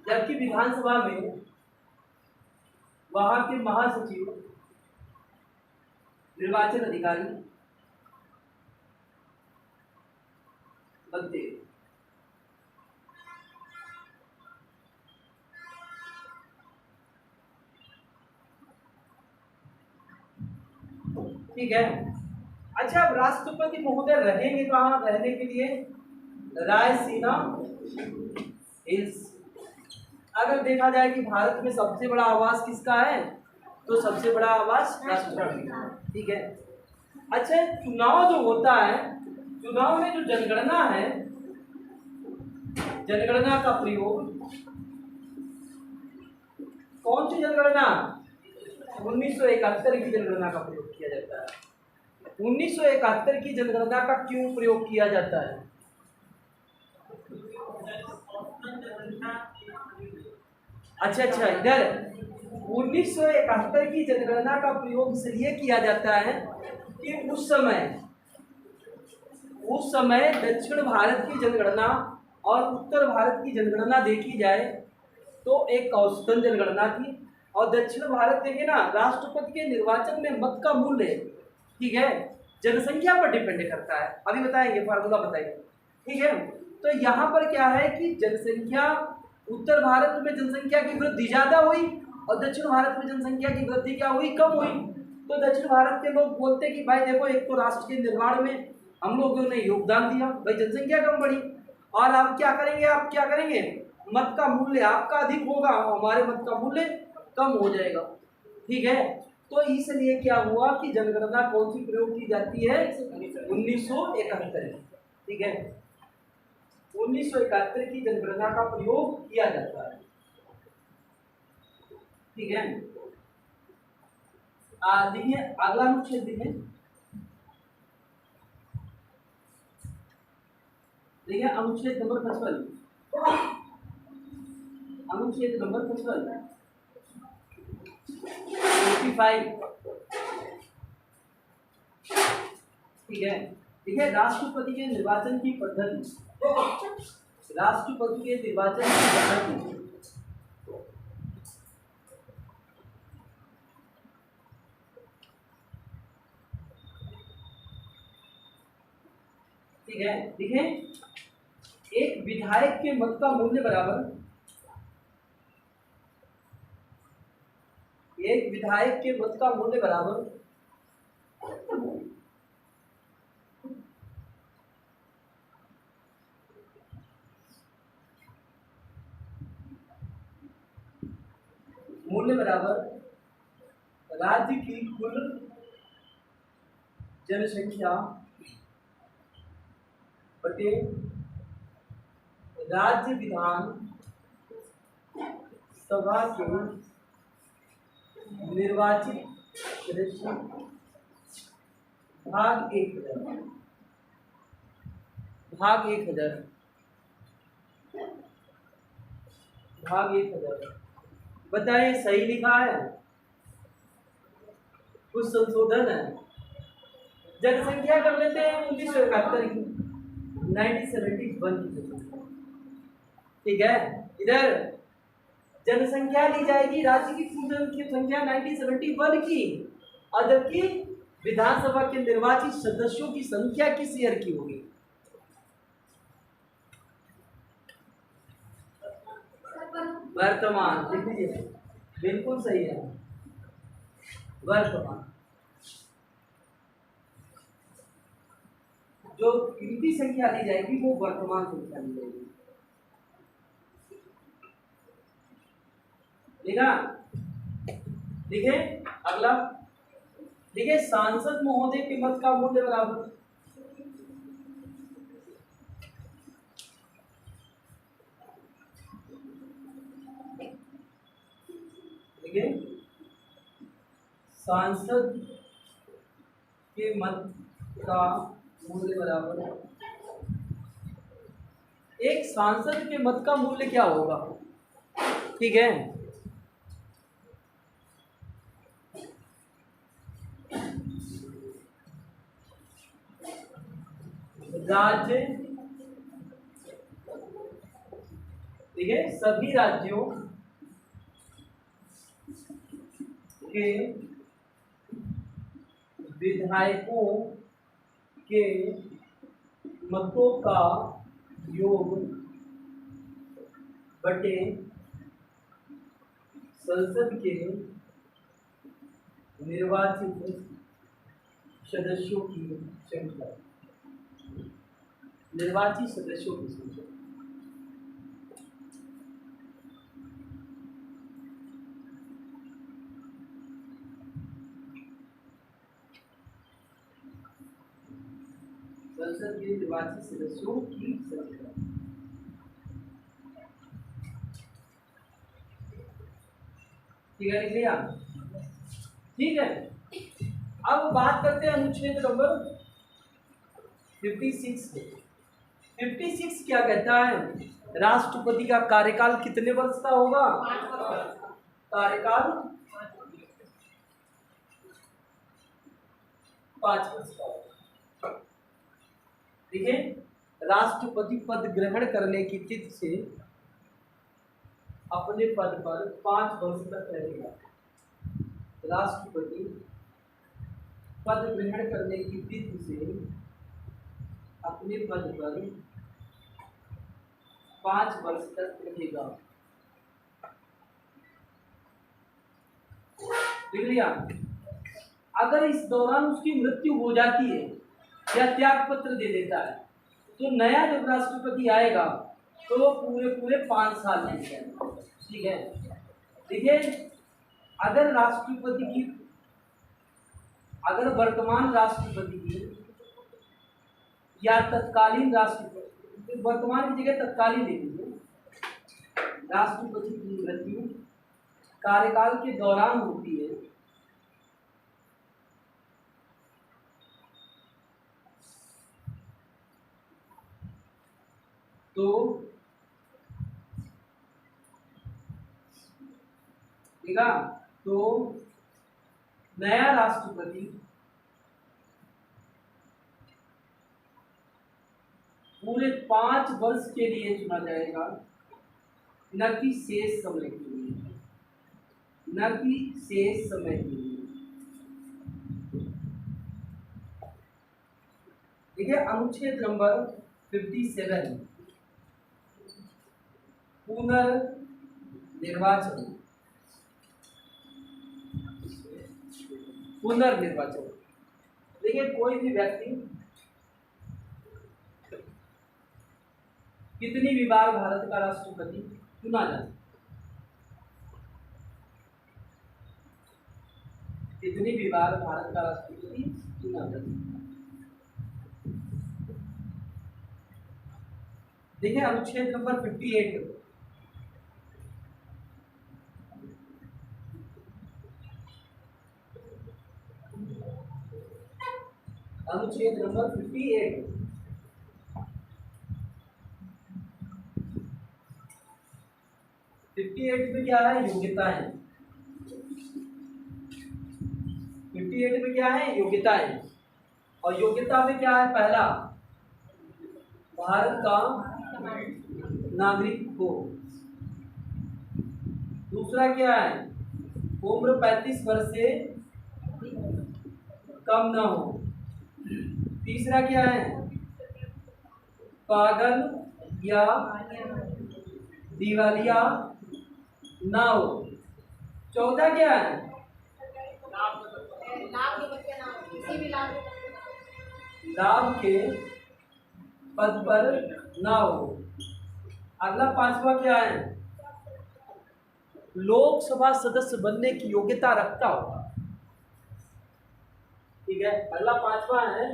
A: जबकि विधानसभा में वहां के महासचिव निर्वाचन अधिकारी बनते हैं। ठीक है। अच्छा, अब राष्ट्रपति महोदय रहेंगे कहाँ? रहने के लिए रायसीना हिल्स। अगर देखा जाए कि भारत में सबसे बड़ा आवास किसका है, तो सबसे बड़ा आवास राष्ट्रपति। ठीक है। अच्छा, चुनाव जो होता है, चुनाव में जो जनगणना है, जनगणना का प्रयोग, कौन सी जनगणना? 1971 की जनगणना का प्रयोग किया जाता है। 1971 की जनगणना का क्यों प्रयोग किया जाता है? अच्छा, इधर 1971 की जनगणना का प्रयोग इसलिए किया जाता है कि उस समय दक्षिण भारत की जनगणना और उत्तर भारत की जनगणना देखी जाए तो एक औसतन जनगणना थी। और दक्षिण भारत देखिए ना, राष्ट्रपति के निर्वाचन में मत का मूल्य, ठीक है, जनसंख्या पर डिपेंड करता है। अभी बताएंगे, फार्मूला बताएंगे। ठीक है। तो यहाँ पर क्या है कि जनसंख्या, उत्तर भारत में जनसंख्या की वृद्धि ज्यादा हुई और दक्षिण भारत में जनसंख्या की वृद्धि क्या हुई? कम हुई। तो दक्षिण भारत के लोग बोलते कि भाई देखो, एक तो राष्ट्र के निर्माण में हम लोगों ने योगदान दिया, भाई जनसंख्या कम बढ़ी, और आप क्या करेंगे, मत का मूल्य आपका अधिक होगा, हमारे मत का मूल्य कम हो जाएगा। ठीक है। तो इसलिए क्या हुआ कि जनगणना कौन सी प्रयोग की जाती है? 1971। ठीक है, 1971 की जनगणना का प्रयोग किया जाता है। ठीक है। देखिए अगला अनुच्छेद देखिए, अनुच्छेद नंबर 55, अनुच्छेद नंबर 55, 45। ठीक है। देखिए राष्ट्रपति के निर्वाचन की पद्धति, राष्ट्रपति के निर्वाचन की पद्धति, ठीक है। देखिए, एक विधायक के मत का मूल्य बराबर, एक विधायक के मत का मूल्य बराबर राज्य की कुल जनसंख्या बटे राज्य विधान सभा के निर्वाचित सदस्य भाग 1000, भाग 1000, भाग 1000। बताइए सही लिखा है? कुछ संशोधन है? जनसंख्या कर लेते हैं 1971 की, 1971 की जनसंख्या। ठीक है, इधर जनसंख्या ली जाएगी राज्य की कुल संख्या 1971 की, और जबकि विधानसभा के निर्वाचित सदस्यों की संख्या किस ईयर की होगी? वर्तमान, लिख लीजिए, बिल्कुल सही है, वर्तमान। जो इनकी संख्या ली जाएगी वो वर्तमान संख्या ली जाएगी। लिखा? लिखे? अगला लिखे, सांसद महोदय के मत का मूल्य बराबर, लिखे, सांसद के मत का मूल्य बराबर, एक सांसद के मत का मूल्य क्या होगा? ठीक है, राज्य, ठीक है, सभी राज्यों के विधायकों के मतों का योग बटे संसद के निर्वाचित सदस्यों की संख्या, निर्वाचित सदस्यों की संख्या। संसद के निर्वाचित सदस्यों की संख्या। ठीक है, लिख लिया? ठीक है, अब बात करते हैं अनुच्छेद नंबर 56 के। 56 क्या कहता है? राष्ट्रपति का कार्यकाल कितने वर्ष का होगा? कार्यकाल 5 वर्ष का होगा। ठीक है, राष्ट्रपति पद ग्रहण करने की तिथि से अपने पद पर 5 वर्ष तक रहेगा। राष्ट्रपति पद ग्रहण करने की तिथि से अपने पद पर 5 वर्ष तक रहेगा। लिख लिया? अगर इस दौरान उसकी मृत्यु हो जाती है या त्याग पत्र दे देता है तो नया जब राष्ट्रपति आएगा तो वो पूरे 5 साल लेंगे। ठीक है, देखिए, अगर राष्ट्रपति की, अगर वर्तमान राष्ट्रपति की या तत्कालीन राष्ट्रपति, वर्तमान की जगह तत्कालीन ले लीजिए, राष्ट्रपति की मृत्यु कार्यकाल के दौरान होती है तो ठीक है, तो नया राष्ट्रपति पूरे 5 वर्ष के लिए चुना जाएगा, न कि शेष समय के लिए, न कि शेष समय के लिए। ठीक है, अनुच्छेद नंबर 57 पुनर्निर्वाचन। पुनर्निर्वाचन, देखिए, कोई भी व्यक्ति कितनी भी बार भारत का राष्ट्रपति चुना जा सकता, कितनी भी बार भारत का राष्ट्रपति चुना जा सकता। देखिए, अनुच्छेद नंबर 58 अनुच्छेद नंबर 58 में क्या है? योग्यताएं। 58 में क्या है? योग्यताएं। और योग्यता में क्या है? पहला, भारत का नागरिक हो। दूसरा क्या है? उम्र 35 वर्ष से कम ना हो। तीसरा क्या है? पागल या दिवालिया ना हो। चौथा क्या है? लाभ के पद पर ना हो। अगला पांचवा क्या है? लोकसभा सदस्य बनने की योग्यता रखता होगा। ठीक है, अगला पांचवा है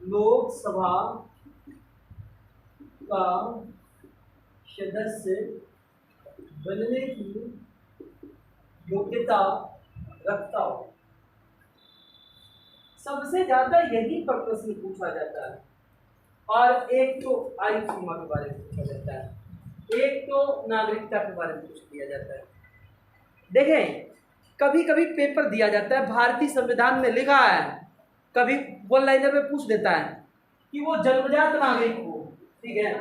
A: लोकसभा का सदस्य बनने की योग्यता रखता हो। सबसे ज्यादा यही पर प्रश्न पूछा जाता है। और एक तो आयु सीमा के बारे में पूछा जाता है, एक तो नागरिकता के बारे में पूछ लिया जाता है। देखें, कभी कभी पेपर दिया जाता है, भारतीय संविधान में लिखा है, कभी वन लाइनर में पूछ देता है कि वो जन्मजात नागरिक हो। ठीक है,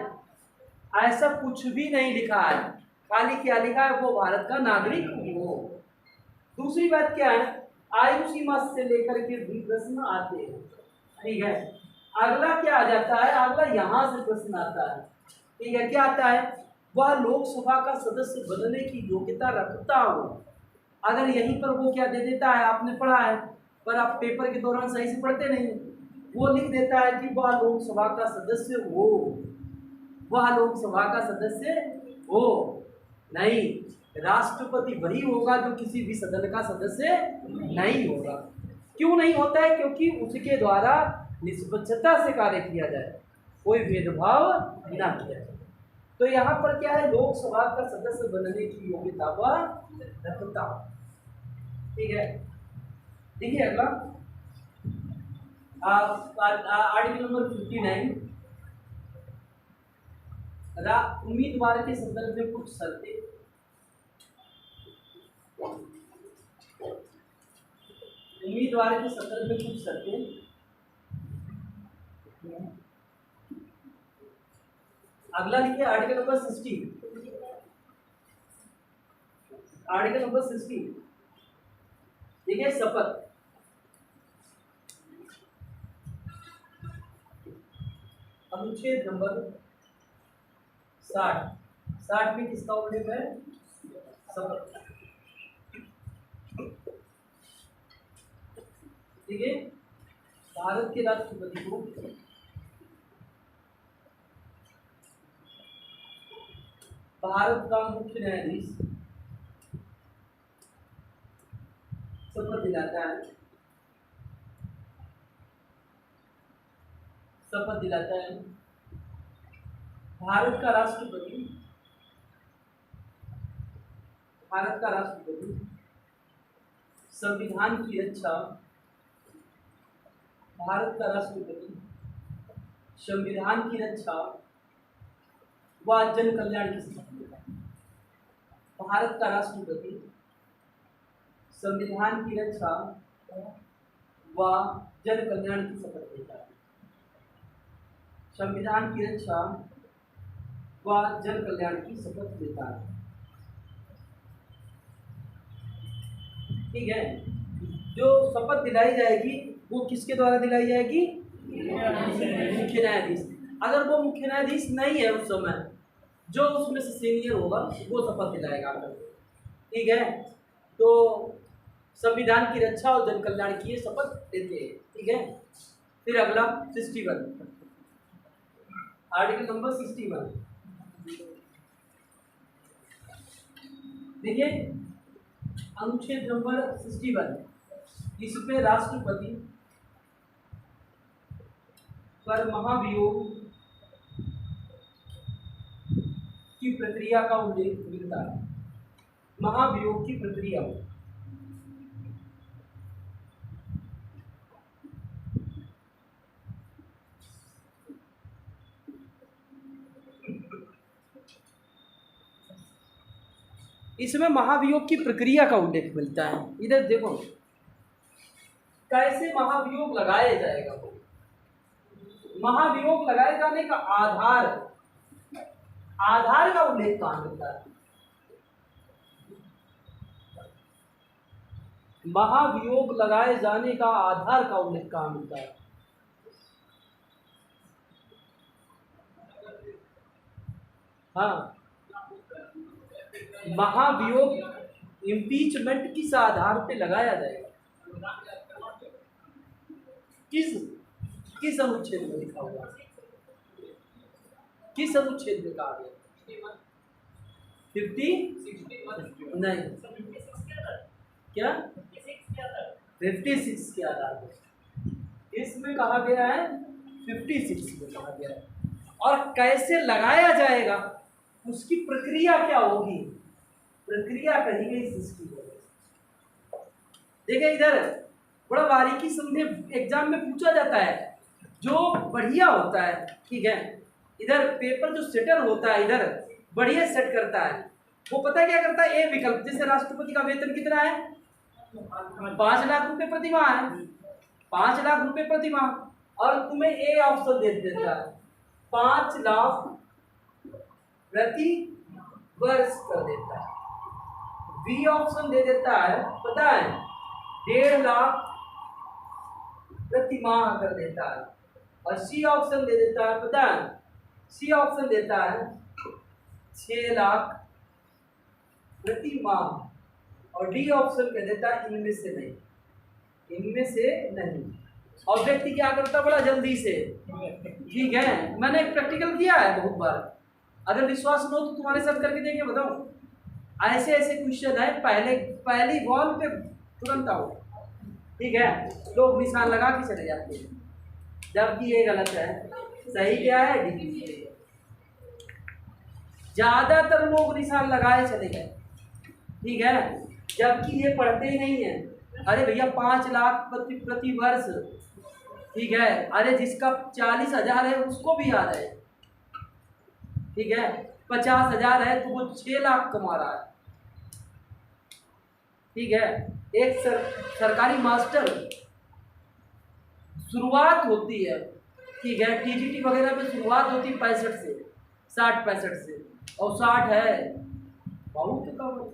A: ऐसा कुछ भी नहीं लिखा है, खाली क्या लिखा है? वो भारत का नागरिक हो। दूसरी बात क्या है? आयु सीमा से लेकर के भी प्रश्न आते हैं। ठीक है, अगला क्या आ जाता है? अगला यहाँ से प्रश्न आता है। ठीक है, क्या आता है? वह लोकसभा का सदस्य बनने की योग्यता रखता हो। अगर यहीं पर वो क्या दे देता है, आपने पढ़ा है पर आप पेपर के दौरान सही से पढ़ते नहीं, वो लिख देता है कि वह लोकसभा का सदस्य हो, वह लोकसभा का सदस्य हो। नहीं, राष्ट्रपति वही होगा जो किसी भी सदन का सदस्य नहीं होगा। क्यों नहीं होता है? क्योंकि उसके द्वारा निष्पक्षता से कार्य किया जाए, कोई भेदभाव ना किया जाए। तो यहाँ पर क्या है? लोकसभा का सदस्य बनने की योग्यता वह रखता। ठीक है, देखिए अगला आर्टिकल नंबर 59, उम्मीदवार के संदर्भ में कुछ शर्तें। उम्मीदवार के संदर्भ में कुछ शर्तें। अगला लिखिए आर्टिकल नंबर 60। आर्टिकल नंबर 60 देखिए, शपथ। अनुच्छेद नंबर 60 में किसका उल्लेख है? शपथ। ठीक है, भारत के राष्ट्रपति को भारत का मुख्य न्यायाधीश शपथ दिलाता है। शपथ दिलाता है। भारत का राष्ट्रपति संविधान की रक्षा भारत का राष्ट्रपति संविधान की रक्षा व जन कल्याण की शपथ लेता है। भारत का राष्ट्रपति संविधान की रक्षा व जन कल्याण की शपथ लेता है। संविधान की रक्षा व जन कल्याण की शपथ लेता है। ठीक है, जो शपथ दिलाई जाएगी वो किसके द्वारा दिलाई जाएगी? मुख्य न्यायाधीश। अगर वो मुख्य न्यायाधीश नहीं है उस समय, जो उसमें से सीनियर होगा वो शपथ दिलाएगा। ठीक है, तो संविधान की रक्षा और जन कल्याण की शपथ देते हैं। ठीक है, फिर अगला 61, आर्टिकल नंबर 61 देखिए, अनुच्छेद नंबर 61, इस पे राष्ट्रपति पर महाभियोग की प्रक्रिया का उल्लेख मिलता है। महाभियोग की प्रक्रिया इसमें महाभियोग की प्रक्रिया का उल्लेख मिलता है। इधर देखो, कैसे महाभियोग लगाया जाएगा? महाभियोग लगाए जाने का आधार, आधार का उल्लेख कहाँ मिलता है? महाभियोग लगाए जाने का आधार का उल्लेख कहाँ मिलता है? हाँ, महाभियोग इम्पीचमेंट किस आधार पे लगाया जाएगा? किस किस अनुच्छेद में लिखा हुआ? किस अनुच्छेद में कहा गया? 50 नहीं, क्या 56 के आधार पर इसमें कहा गया है, 56 में कहा गया है। और कैसे लगाया जाएगा, उसकी प्रक्रिया क्या होगी, प्रक्रिया कही गई इसकी वजह। देखिए इधर बड़ा बारीकी समझे एग्जाम में पूछा जाता है, जो बढ़िया होता है, ठीक है, इधर पेपर जो सेटर होता है इधर बढ़िया सेट करता है, वो पता है क्या करता है? ए विकल्प, जैसे राष्ट्रपति का वेतन कितना है? 5 लाख रुपए प्रति माह है, 5 लाख रुपए प्रति माह, और तुम्हें ए ऑप्शन दे देता है 5 लाख प्रति वर्ष कर देता है। बी ऑप्शन दे देता है, पता है, 1.5 लाख प्रति माह कर देता है। और सी ऑप्शन दे देता है, पता है, सी ऑप्शन देता है 6 लाख प्रति माह। और डी ऑप्शन कह देता है इनमें से नहीं, इनमें से नहीं। और व्यक्ति क्या करता है? बड़ा जल्दी से, ठीक है, मैंने प्रैक्टिकल किया है बहुत बार, अगर विश्वास न हो तो तुम्हारे साथ करके देखिए, बताऊं, ऐसे ऐसे क्वेश्चन है, पहली बॉल पे तुरंत आओ, ठीक है, लोग निशान लगा के चले जाते हैं, जबकि ये गलत है। सही क्या है? डी। ज्यादातर लोग निशान लगाए चले गए, ठीक है, जबकि ये पढ़ते ही नहीं है। अरे भैया 5 लाख प्रति वर्ष, ठीक है, अरे जिसका 40,000 है उसको भी याद है, ठीक है, 50,000 है तो वो 6 लाख कमा रहा है, ठीक है। एक सरकारी मास्टर शुरुआत होती है, ठीक है, टीजीटी वगैरह में शुरुआत होती है 65 से, 60-65 से, और 60 है बहुत कम।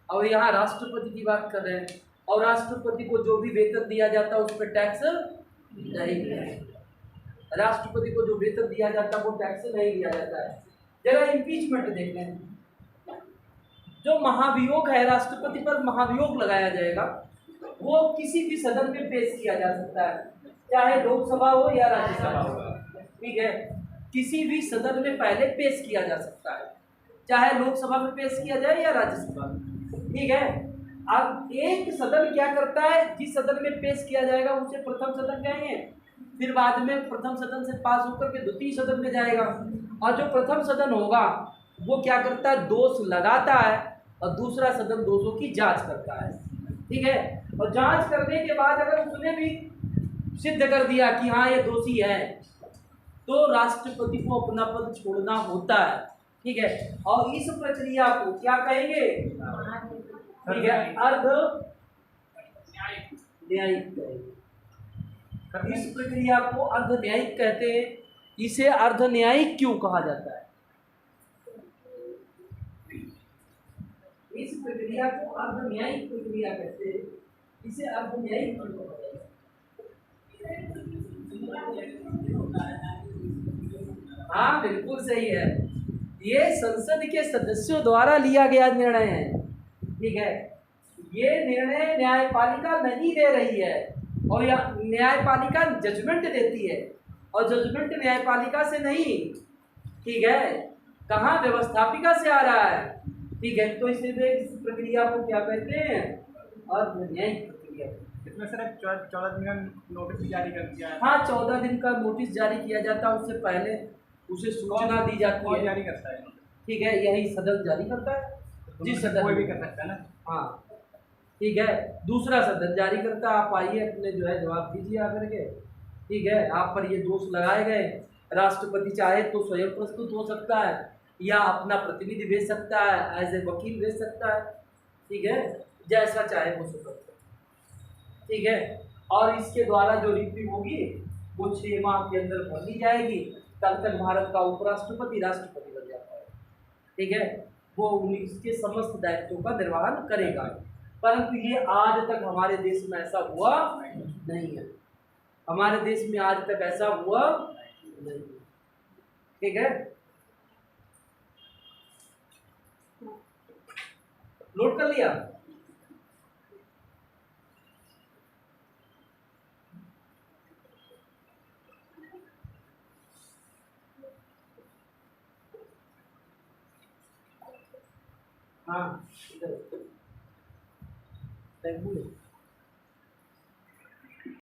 A: और यहाँ राष्ट्रपति की बात कर रहे हैं, और राष्ट्रपति को जो भी वेतन दिया जाता है उस पर टैक्स नहीं दिया जाता। राष्ट्रपति को जो वेतन दिया जाता है वो टैक्स नहीं दिया जाता है। जरा इम्पीचमेंट देख लें, जो महाभियोग है, राष्ट्रपति पर महाभियोग लगाया जाएगा, वो किसी भी सदन में पेश किया जा सकता है, चाहे लोकसभा हो या राज्यसभा हो, ठीक है, किसी भी सदन में पहले पेश किया जा सकता है, चाहे लोकसभा में पेश किया जाए या राज्यसभा में, ठीक है। अब एक सदन क्या करता है, जिस सदन में पेश किया जाएगा उसे प्रथम सदन कहेंगे, फिर बाद में प्रथम सदन से पास होकर के द्वितीय सदन में जाएगा, और जो प्रथम सदन होगा वो क्या करता है? दोष लगाता है, और दूसरा सदन दोषों की जांच करता है, ठीक है। और जांच करने के बाद अगर उसने भी सिद्ध कर दिया कि हाँ ये दोषी है, तो राष्ट्रपति को अपना पद छोड़ना होता है, ठीक है। और इस प्रक्रिया को क्या कहेंगे? ठीक है, अर्ध न्यायिक कहेंगे। इस प्रक्रिया को अर्ध न्यायिक कहते हैं। इसे अर्ध न्यायिक क्यों कहा जाता है? इस प्रक्रिया को अर्ध न्यायिक प्रक्रिया कहते हैं। इसे अर्ध न्यायिक क्यों कहा जाता है? हाँ बिल्कुल सही है, ये संसद के सदस्यों द्वारा लिया गया निर्णय है, ठीक है। ये निर्णय न्यायपालिका नहीं दे रही है, और या न्यायपालिका जजमेंट देती है, और जजमेंट न्यायपालिका से नहीं, ठीक है, कहाँ? व्यवस्थापिका से आ रहा है, ठीक है। तो इसलिए इस प्रक्रिया को क्या कहते हैं? अर्ध न्यायिक प्रक्रिया।
B: इसमें सर 14 दिन का नोटिस जारी कर दिया है।
A: हाँ, 14 दिन का नोटिस जारी किया जाता है, उससे पहले उसे सूचना दी जाती है।
B: जारी करता है,
A: ठीक है, यही सदन जारी करता है, जिस सदन
B: कोई भी कर सकता है ना।
A: हाँ ठीक है, दूसरा सदन जारी करता है। आप आइए, अपने जो है जवाब दीजिए आकर के, ठीक है। आप पर ये दोष लगाए गए, राष्ट्रपति चाहे तो स्वयं प्रस्तुत हो सकता है, या अपना प्रतिनिधि भेज सकता है, एज ए वकील भेज सकता है, ठीक है, जैसा चाहे वो सकता है। ठीक है। और इसके द्वारा जो रिव्यू होगी वो 6 माह के अंदर भर ली जाएगी, तब तक भारत का उपराष्ट्रपति राष्ट्रपति बन जाता है, ठीक है। वो उसके समस्त दायित्वों का निर्वहन करेगा। परंतु ये आज तक हमारे देश में ऐसा हुआ नहीं है, हमारे देश में आज तक ऐसा हुआ नहीं, ठीक है। नोट कर लिया? हाँ, इधर